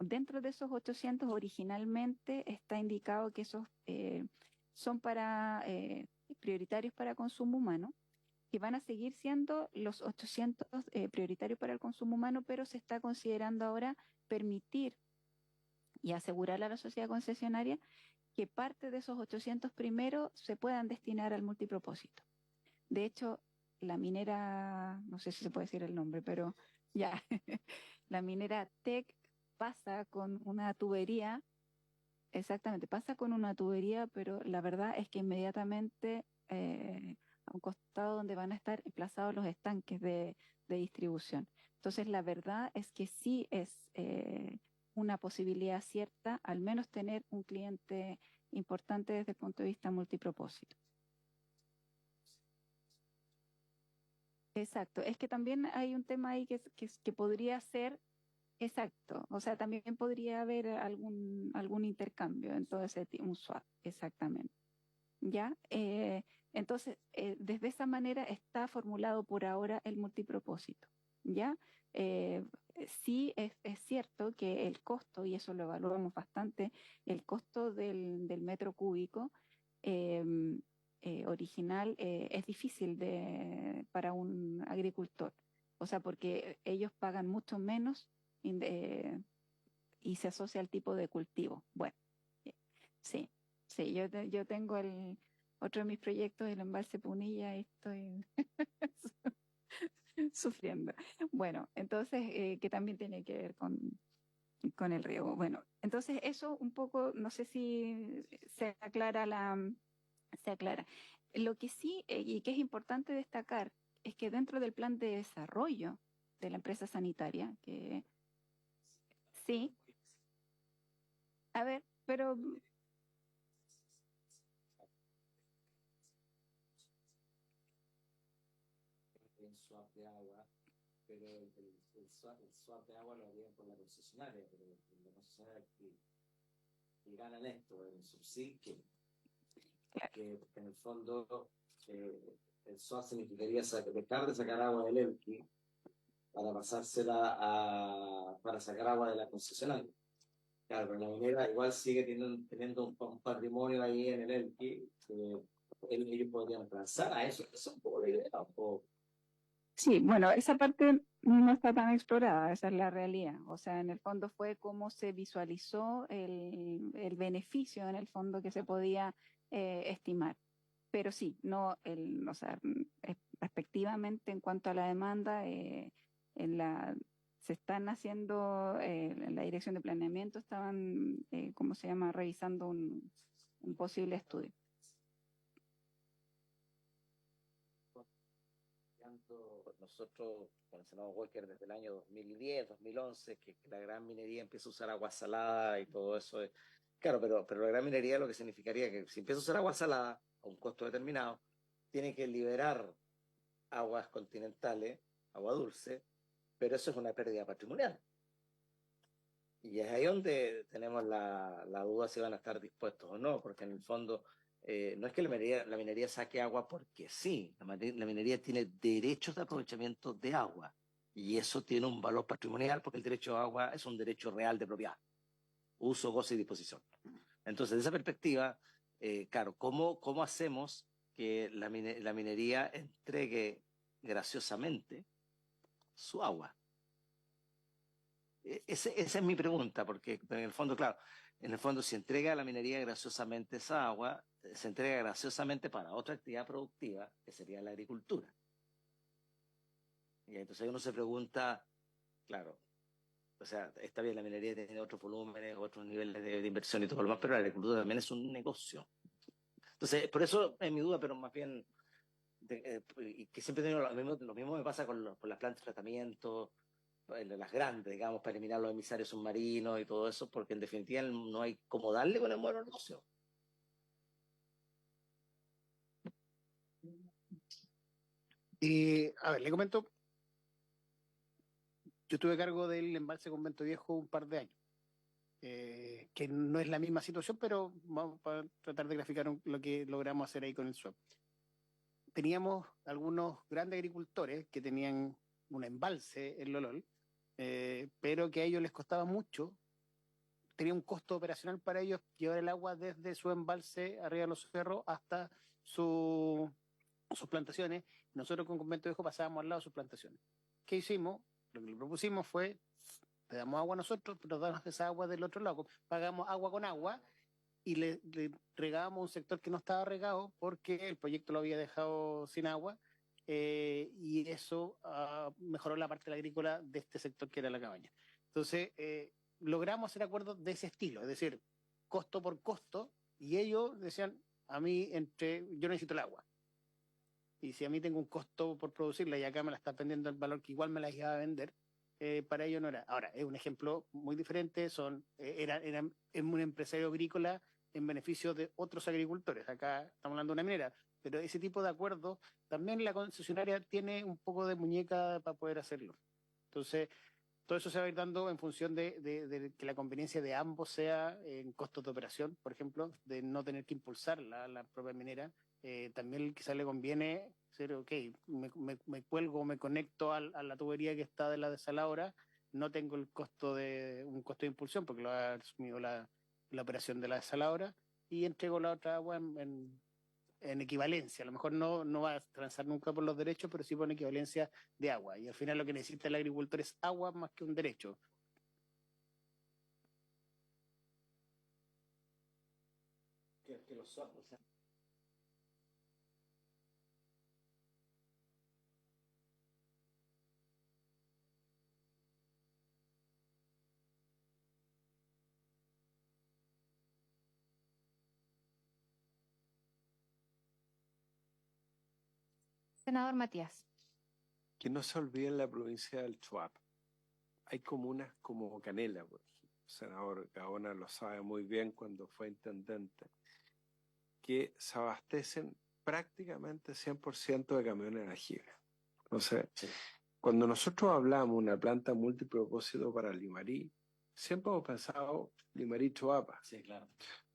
dentro de esos 800 originalmente está indicado que esos son prioritarios para consumo humano, que van a seguir siendo los 800 prioritarios para el consumo humano, pero se está considerando ahora permitir y asegurar a la sociedad concesionaria que parte de esos 800 primeros se puedan destinar al multipropósito. De hecho, la minera, no sé si se puede decir el nombre, pero ya, la minera TEC pasa con una tubería, exactamente, pasa con una tubería, pero la verdad es que inmediatamente a un costado donde van a estar emplazados los estanques de distribución. Entonces, la verdad es que sí es una posibilidad cierta, al menos tener un cliente importante desde el punto de vista multipropósito. Exacto, es que también hay un tema ahí que podría ser, exacto, o sea, también podría haber algún intercambio en todo ese un swap, exactamente. ¿Ya? Entonces, desde esa manera está formulado por ahora el multipropósito, ¿ya? sí es cierto que el costo, y eso lo evaluamos bastante, el costo del metro cúbico original es difícil para un agricultor. O sea, porque ellos pagan mucho menos y se asocia al tipo de cultivo. Bueno, sí, sí, yo tengo otro de mis proyectos, el embalse Punilla, y estoy sufriendo. Bueno, entonces, que también tiene que ver con el riego. Bueno, entonces eso un poco, no sé si se aclara. Lo que sí, y que es importante destacar, es que dentro del plan de desarrollo de la empresa sanitaria, que sí, a ver, pero En swap de agua, pero el swap de agua lo harían con la concesionaria, pero la concesionaria que ganan esto, el subsidio, que en el fondo el swap significaría dejar de sacar agua del ELQI para pasársela para sacar agua de la concesionaria. Claro, pero la minera igual sigue teniendo un patrimonio ahí en el ELQI que ellos podrían transar a eso. Eso es un poco la idea. sí, bueno, esa parte no está tan explorada, esa es la realidad. O sea, en el fondo fue cómo se visualizó el beneficio en el fondo que se podía estimar. Pero sí, no, o sea, respectivamente en cuanto a la demanda, en la, se están haciendo, en la dirección de planeamiento estaban, ¿cómo se llama?, revisando un posible estudio. Nosotros con el senador Walker desde el año 2010, 2011, que la gran minería empieza a usar agua salada y todo eso. Claro, pero la gran minería lo que significaría que si empieza a usar agua salada a un costo determinado, tiene que liberar aguas continentales, agua dulce, pero eso es una pérdida patrimonial. Y es ahí donde tenemos la duda si van a estar dispuestos o no, porque en el fondo no es que la minería saque agua porque sí, la minería tiene derechos de aprovechamiento de agua y eso tiene un valor patrimonial porque el derecho a agua es un derecho real de propiedad, uso, goce y disposición. Entonces, de esa perspectiva, claro, ¿cómo hacemos que la minería entregue graciosamente su agua? Esa es mi pregunta, porque en el fondo, claro, en el fondo si entrega la minería graciosamente esa agua, se entrega graciosamente para otra actividad productiva, que sería la agricultura. Y entonces uno se pregunta, claro, o sea, está bien, la minería tiene otros volúmenes, otros niveles de inversión y todo lo demás, pero la agricultura también es un negocio. Entonces, por eso es mi duda, pero más bien, y que siempre tengo lo mismo me pasa con las plantas de tratamiento, las grandes, digamos, para eliminar los emisarios submarinos y todo eso, porque en definitiva no hay cómo darle con el modelo de negocio. A ver, le comento, yo tuve cargo del embalse Convento Viejo un par de años, que no es la misma situación, pero vamos a tratar de graficar lo que logramos hacer ahí con el swap. Teníamos algunos grandes agricultores que tenían un embalse en Lolol, pero que a ellos les costaba mucho, tenía un costo operacional para ellos llevar el agua desde su embalse arriba de los cerros hasta sus plantaciones. Nosotros con Convento Viejo pasábamos al lado de sus plantaciones. ¿Qué hicimos? Lo que le propusimos fue, te damos agua a nosotros, pero damos esa agua del otro lado. Pagamos agua con agua y le regábamos un sector que no estaba regado porque el proyecto lo había dejado sin agua, y eso mejoró la parte agrícola de este sector que era la cabaña. Entonces, logramos hacer acuerdos de ese estilo, es decir, costo por costo, y ellos decían, a mí, yo necesito el agua. Y si a mí tengo un costo por producirla y acá me la está vendiendo el valor que igual me la iba a vender, para ellos no era. Ahora, es un ejemplo muy diferente, eran un empresario agrícola en beneficio de otros agricultores. Acá estamos hablando de una minera, pero ese tipo de acuerdos también la concesionaria tiene un poco de muñeca para poder hacerlo. Entonces, todo eso se va a ir dando en función de que la conveniencia de ambos sea en costos de operación, por ejemplo, de no tener que impulsar la propia minera. También quizás le conviene ser, ok, me cuelgo, me conecto a la tubería que está de la desaladora, no tengo un costo de impulsión porque lo ha asumido la operación de la desaladora y entrego la otra agua en equivalencia. A lo mejor no va a transar nunca por los derechos, pero sí por equivalencia de agua. Y al final lo que necesita el agricultor es agua más que un derecho. Que los o sea, Senador Matías. Que no se olvide en la provincia del Choapa. Hay comunas como Canela, pues, el senador Gaona lo sabe muy bien cuando fue intendente, que se abastecen prácticamente 100% de camiones aljibes. Entonces, sí. Cuando nosotros hablamos de una planta multipropósito para Limarí, siempre hemos pensado Limarí Choapa. Sí, claro.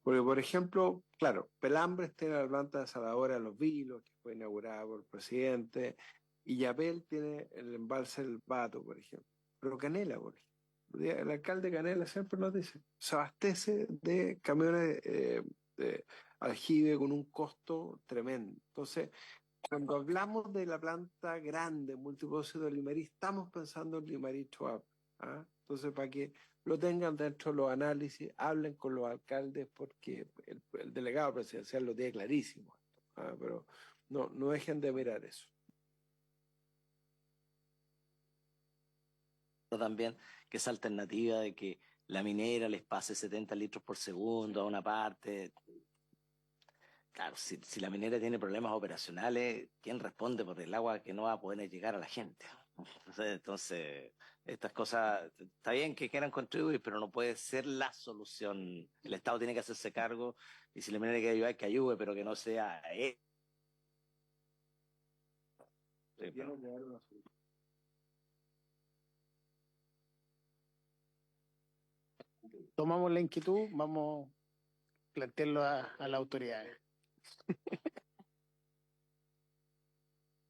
Porque, por ejemplo, claro, Pelambres tiene la planta desaladora de Los Vilos, que fue inaugurada por el presidente, y Yapel tiene el embalse del Bato, por ejemplo. Pero Canela, por ejemplo, el alcalde de Canela siempre nos dice, se abastece de camiones de aljibe con un costo tremendo. Entonces, cuando hablamos de la planta grande, multipropósito de Limarí, estamos pensando en Limarí Choapa. ¿Ah? Entonces, para que lo tengan dentro de los análisis, hablen con los alcaldes, porque el delegado presidencial lo tiene clarísimo. ¿Ah? Pero no dejen de mirar eso. También que esa alternativa de que la minera les pase 70 litros por segundo a una parte. Claro, si la minera tiene problemas operacionales, ¿quién responde por el agua que no va a poder llegar a la gente? Entonces, estas cosas, está bien que quieran contribuir, pero no puede ser la solución. El Estado tiene que hacerse cargo y si la minera quiere ayudar, que ayude, pero que no sea él. Sí, pero... Tomamos la inquietud, vamos a plantearlo a las autoridades.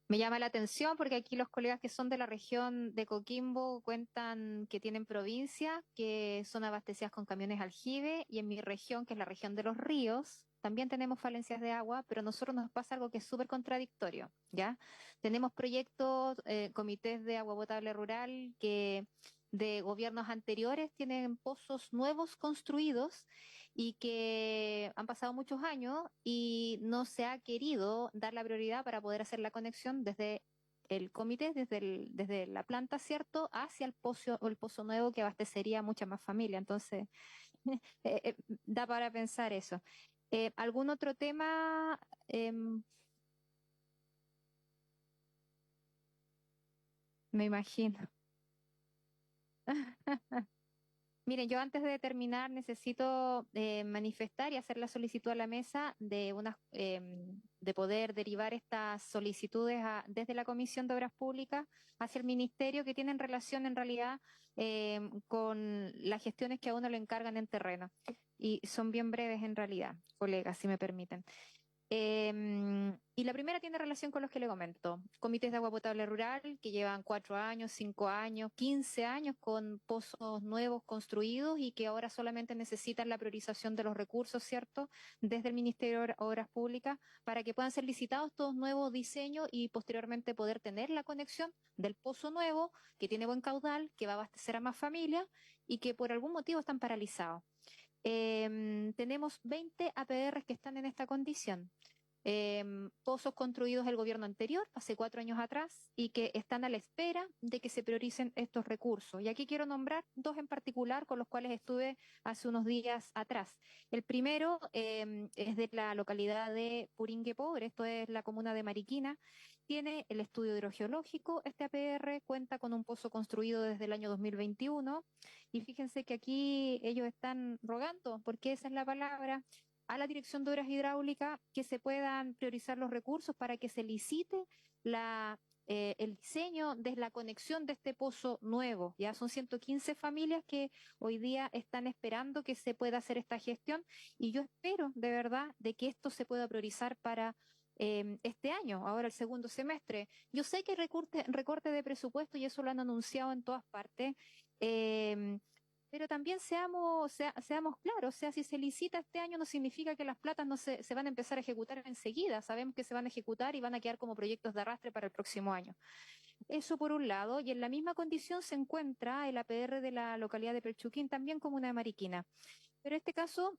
Me llama la atención porque aquí los colegas que son de la región de Coquimbo cuentan que tienen provincias que son abastecidas con camiones aljibe y en mi región, que es la región de los ríos, también tenemos falencias de agua, pero a nosotros nos pasa algo que es súper contradictorio, ¿ya? Tenemos proyectos, comités de agua potable rural que de gobiernos anteriores tienen pozos nuevos construidos y que han pasado muchos años y no se ha querido dar la prioridad para poder hacer la conexión desde el comité, desde la planta, ¿cierto?, hacia el pozo nuevo que abastecería a mucha más familia. Entonces, da para pensar eso. ¿Algún otro tema? Me imagino. Miren, yo antes de terminar necesito manifestar y hacer la solicitud a la mesa de poder derivar estas solicitudes desde la Comisión de Obras Públicas hacia el Ministerio, que tienen relación en realidad con las gestiones que a uno le encargan en terreno. Y son bien breves en realidad, colegas, si me permiten. Y la primera tiene relación con los que le comento. Comités de agua potable rural que llevan 4 años, 5 años, 15 años con pozos nuevos construidos y que ahora solamente necesitan la priorización de los recursos, ¿cierto?, desde el Ministerio de Obras Públicas para que puedan ser licitados todos nuevos diseños y posteriormente poder tener la conexión del pozo nuevo que tiene buen caudal, que va a abastecer a más familias y que por algún motivo están paralizados. Tenemos 20 APRs que están en esta condición. Pozos construidos el gobierno anterior, hace 4 años atrás, y que están a la espera de que se prioricen estos recursos. Y aquí quiero nombrar 2 en particular con los cuales estuve hace unos días atrás. El primero es de la localidad de Puringue Pobre, esto es la comuna de Mariquina. Tiene el estudio hidrogeológico, este APR cuenta con un pozo construido desde el año 2021 y fíjense que aquí ellos están rogando, porque esa es la palabra, a la Dirección de Obras Hidráulicas que se puedan priorizar los recursos para que se licite el diseño de la conexión de este pozo nuevo. Ya son 115 familias que hoy día están esperando que se pueda hacer esta gestión y yo espero de verdad de que esto se pueda priorizar para este año, ahora el segundo semestre. Yo sé que hay recorte de presupuesto y eso lo han anunciado en todas partes, Pero también seamos claros, o sea, si se licita este año no significa que las platas no se van a empezar a ejecutar enseguida. Sabemos que se van a ejecutar y van a quedar como proyectos de arrastre para el próximo año. Eso por un lado, y en la misma condición se encuentra el APR de la localidad de Pelchuquín, también comuna de Mariquina. Pero este caso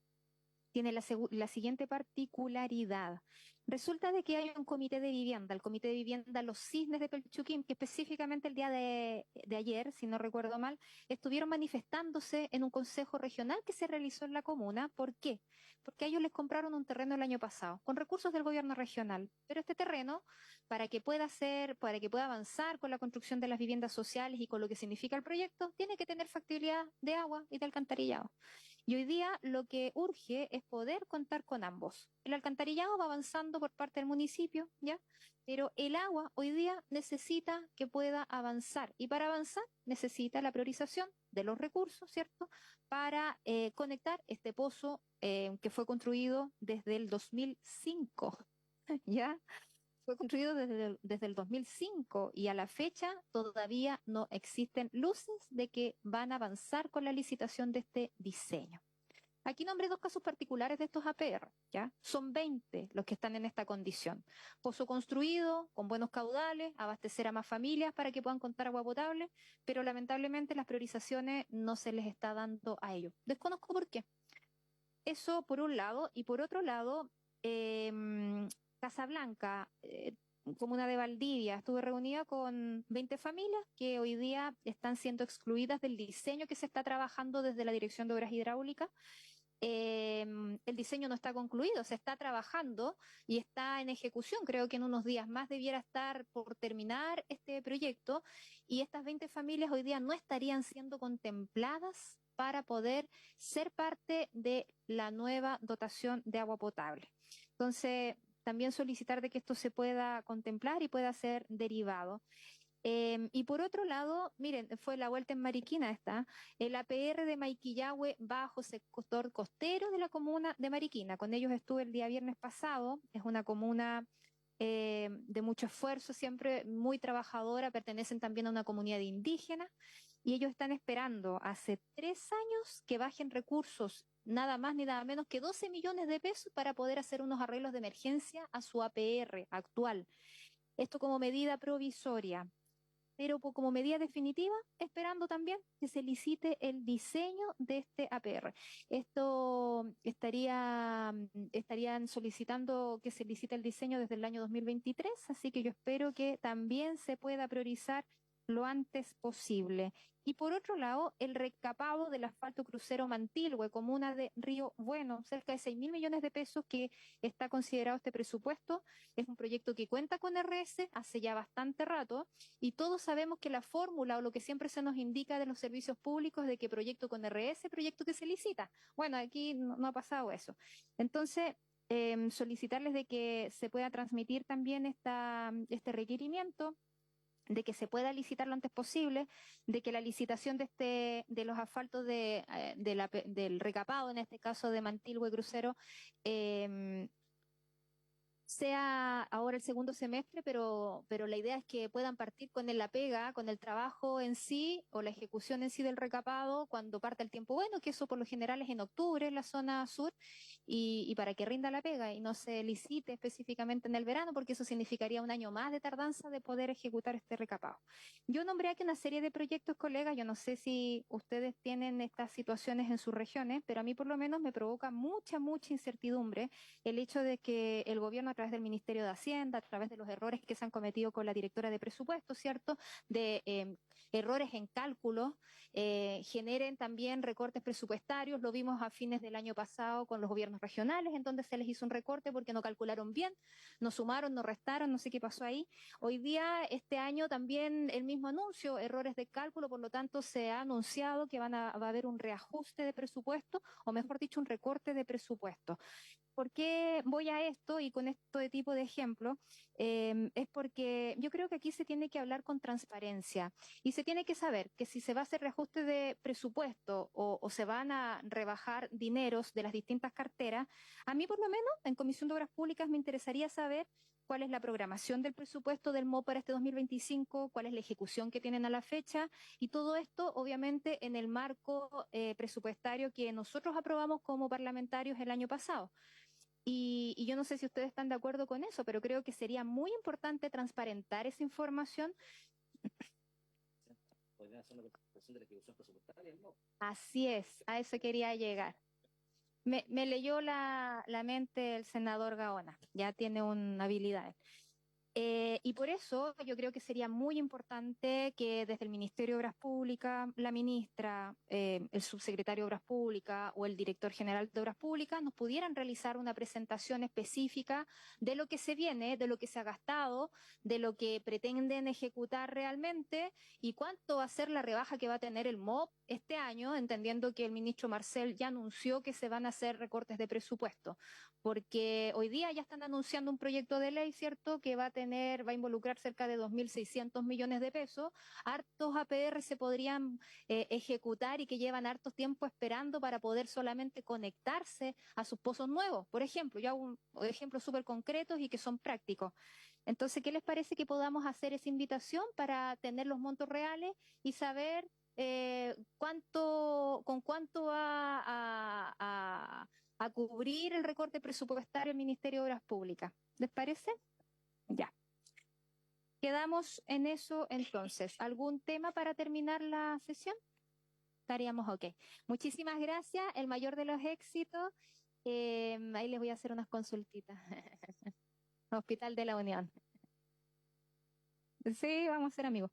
tiene la siguiente particularidad. Resulta de que hay un comité de vivienda, el comité de vivienda Los Cisnes de Pelchuquín, que específicamente el día de ayer, si no recuerdo mal, estuvieron manifestándose en un consejo regional que se realizó en la comuna. ¿Por qué? Porque a ellos les compraron un terreno el año pasado, con recursos del gobierno regional. Pero este terreno, para que pueda avanzar con la construcción de las viviendas sociales y con lo que significa el proyecto, tiene que tener factibilidad de agua y de alcantarillado. Y hoy día lo que urge es poder contar con ambos. El alcantarillado va avanzando por parte del municipio, ¿ya? Pero el agua hoy día necesita que pueda avanzar. Y para avanzar necesita la priorización de los recursos, ¿cierto? Para conectar este pozo que fue construido desde el 2005, ¿ya? Fue construido desde el 2005 y a la fecha todavía no existen luces de que van a avanzar con la licitación de este diseño. Aquí nombré dos casos particulares de estos APR, ¿ya? Son 20 los que están en esta condición. Pozo construido, con buenos caudales, abastecer a más familias para que puedan contar agua potable, pero lamentablemente las priorizaciones no se les está dando a ellos. Desconozco por qué. Eso por un lado, y por otro lado, Casablanca, comuna de Valdivia, estuve reunida con 20 familias que hoy día están siendo excluidas del diseño que se está trabajando desde la Dirección de Obras Hidráulicas. El diseño no está concluido, se está trabajando y está en ejecución. Creo que en unos días más debiera estar por terminar este proyecto y estas 20 familias hoy día no estarían siendo contempladas para poder ser parte de la nueva dotación de agua potable. Entonces, también solicitar de que esto se pueda contemplar y pueda ser derivado. Y por otro lado, miren, fue la vuelta en Mariquina el APR de Maiquillahue bajo sector costero de la comuna de Mariquina. Con ellos estuve el día viernes pasado, es una comuna de mucho esfuerzo, siempre muy trabajadora, pertenecen también a una comunidad indígena y ellos están esperando hace 3 años que bajen recursos, nada más ni nada menos que 12 millones de pesos para poder hacer unos arreglos de emergencia a su APR actual. Esto como medida provisoria, pero como medida definitiva, esperando también que se licite el diseño de este APR. Esto estarían solicitando que se licite el diseño desde el año 2023, así que yo espero que también se pueda priorizar lo antes posible. Y por otro lado, el recapado del asfalto crucero Mantilhue, comuna de Río Bueno, cerca de 6.000 millones de pesos que está considerado este presupuesto. Es un proyecto que cuenta con RS hace ya bastante rato y todos sabemos que la fórmula o lo que siempre se nos indica de los servicios públicos de que proyecto con RS, proyecto que se licita. Bueno, aquí no ha pasado eso. Entonces, solicitarles de que se pueda transmitir también este requerimiento, de que se pueda licitar lo antes posible, de que la licitación de los asfaltos del recapado, en este caso de Mantilhue Crucero, sea ahora el segundo semestre, pero la idea es que puedan partir con la pega, con el trabajo en sí o la ejecución en sí del recapado cuando parte el tiempo bueno, que eso por lo general es en octubre en la zona sur, y para que rinda la pega y no se licite específicamente en el verano, porque eso significaría un año más de tardanza de poder ejecutar este recapado. Yo nombré aquí una serie de proyectos, colegas, yo no sé si ustedes tienen estas situaciones en sus regiones, pero a mí por lo menos me provoca mucha incertidumbre el hecho de que el gobierno a través del Ministerio de Hacienda, a través de los errores que se han cometido con la directora de presupuesto, ¿cierto? De errores en cálculo, generen también recortes presupuestarios. Lo vimos a fines del año pasado con los gobiernos regionales, en donde se les hizo un recorte porque no calcularon bien, no sumaron, no restaron, no sé qué pasó ahí. Hoy día, este año también el mismo anuncio, errores de cálculo, por lo tanto se ha anunciado que va a haber un reajuste de presupuesto, o mejor dicho, un recorte de presupuesto. ¿por qué voy a esto y con este tipo de ejemplo? Es porque yo creo que aquí se tiene que hablar con transparencia y se tiene que saber que si se va a hacer reajuste de presupuesto o se van a rebajar dineros de las distintas carteras, a mí por lo menos en Comisión de Obras Públicas me interesaría saber cuál es la programación del presupuesto del MOP para este 2025, cuál es la ejecución que tienen a la fecha y todo esto obviamente en el marco presupuestario que nosotros aprobamos como parlamentarios el año pasado. Y yo no sé si ustedes están de acuerdo con eso, pero creo que sería muy importante transparentar esa información. Podrían hacer una presentación de la ejecución presupuestaria, ¿no? Así es, a eso quería llegar. Me leyó la mente el senador Gaona, ya tiene una habilidad. Y por eso yo creo que sería muy importante que desde el Ministerio de Obras Públicas, la ministra, el subsecretario de Obras Públicas o el director general de Obras Públicas nos pudieran realizar una presentación específica de lo que se viene, de lo que se ha gastado, de lo que pretenden ejecutar realmente y cuánto va a ser la rebaja que va a tener el MOP este año, entendiendo que el ministro Marcel ya anunció que se van a hacer recortes de presupuesto, porque hoy día ya están anunciando un proyecto de ley, ¿cierto?, que va a involucrar cerca de 2.600 millones de pesos. Hartos APR se podrían ejecutar y que llevan hartos tiempo esperando para poder solamente conectarse a sus pozos nuevos. Por ejemplo, yo hago un ejemplo súper concretos y que son prácticos. Entonces, ¿qué les parece que podamos hacer esa invitación para tener los montos reales y saber con cuánto va a cubrir el recorte presupuestario del Ministerio de Obras Públicas? ¿Les parece? Ya. Quedamos en eso entonces. ¿Algún tema para terminar la sesión? Estaríamos ok. Muchísimas gracias. El mayor de los éxitos. Ahí les voy a hacer unas consultitas. Hospital de la Unión. Sí, vamos a ser amigos.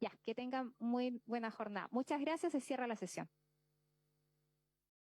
Ya, que tengan muy buena jornada. Muchas gracias. Se cierra la sesión.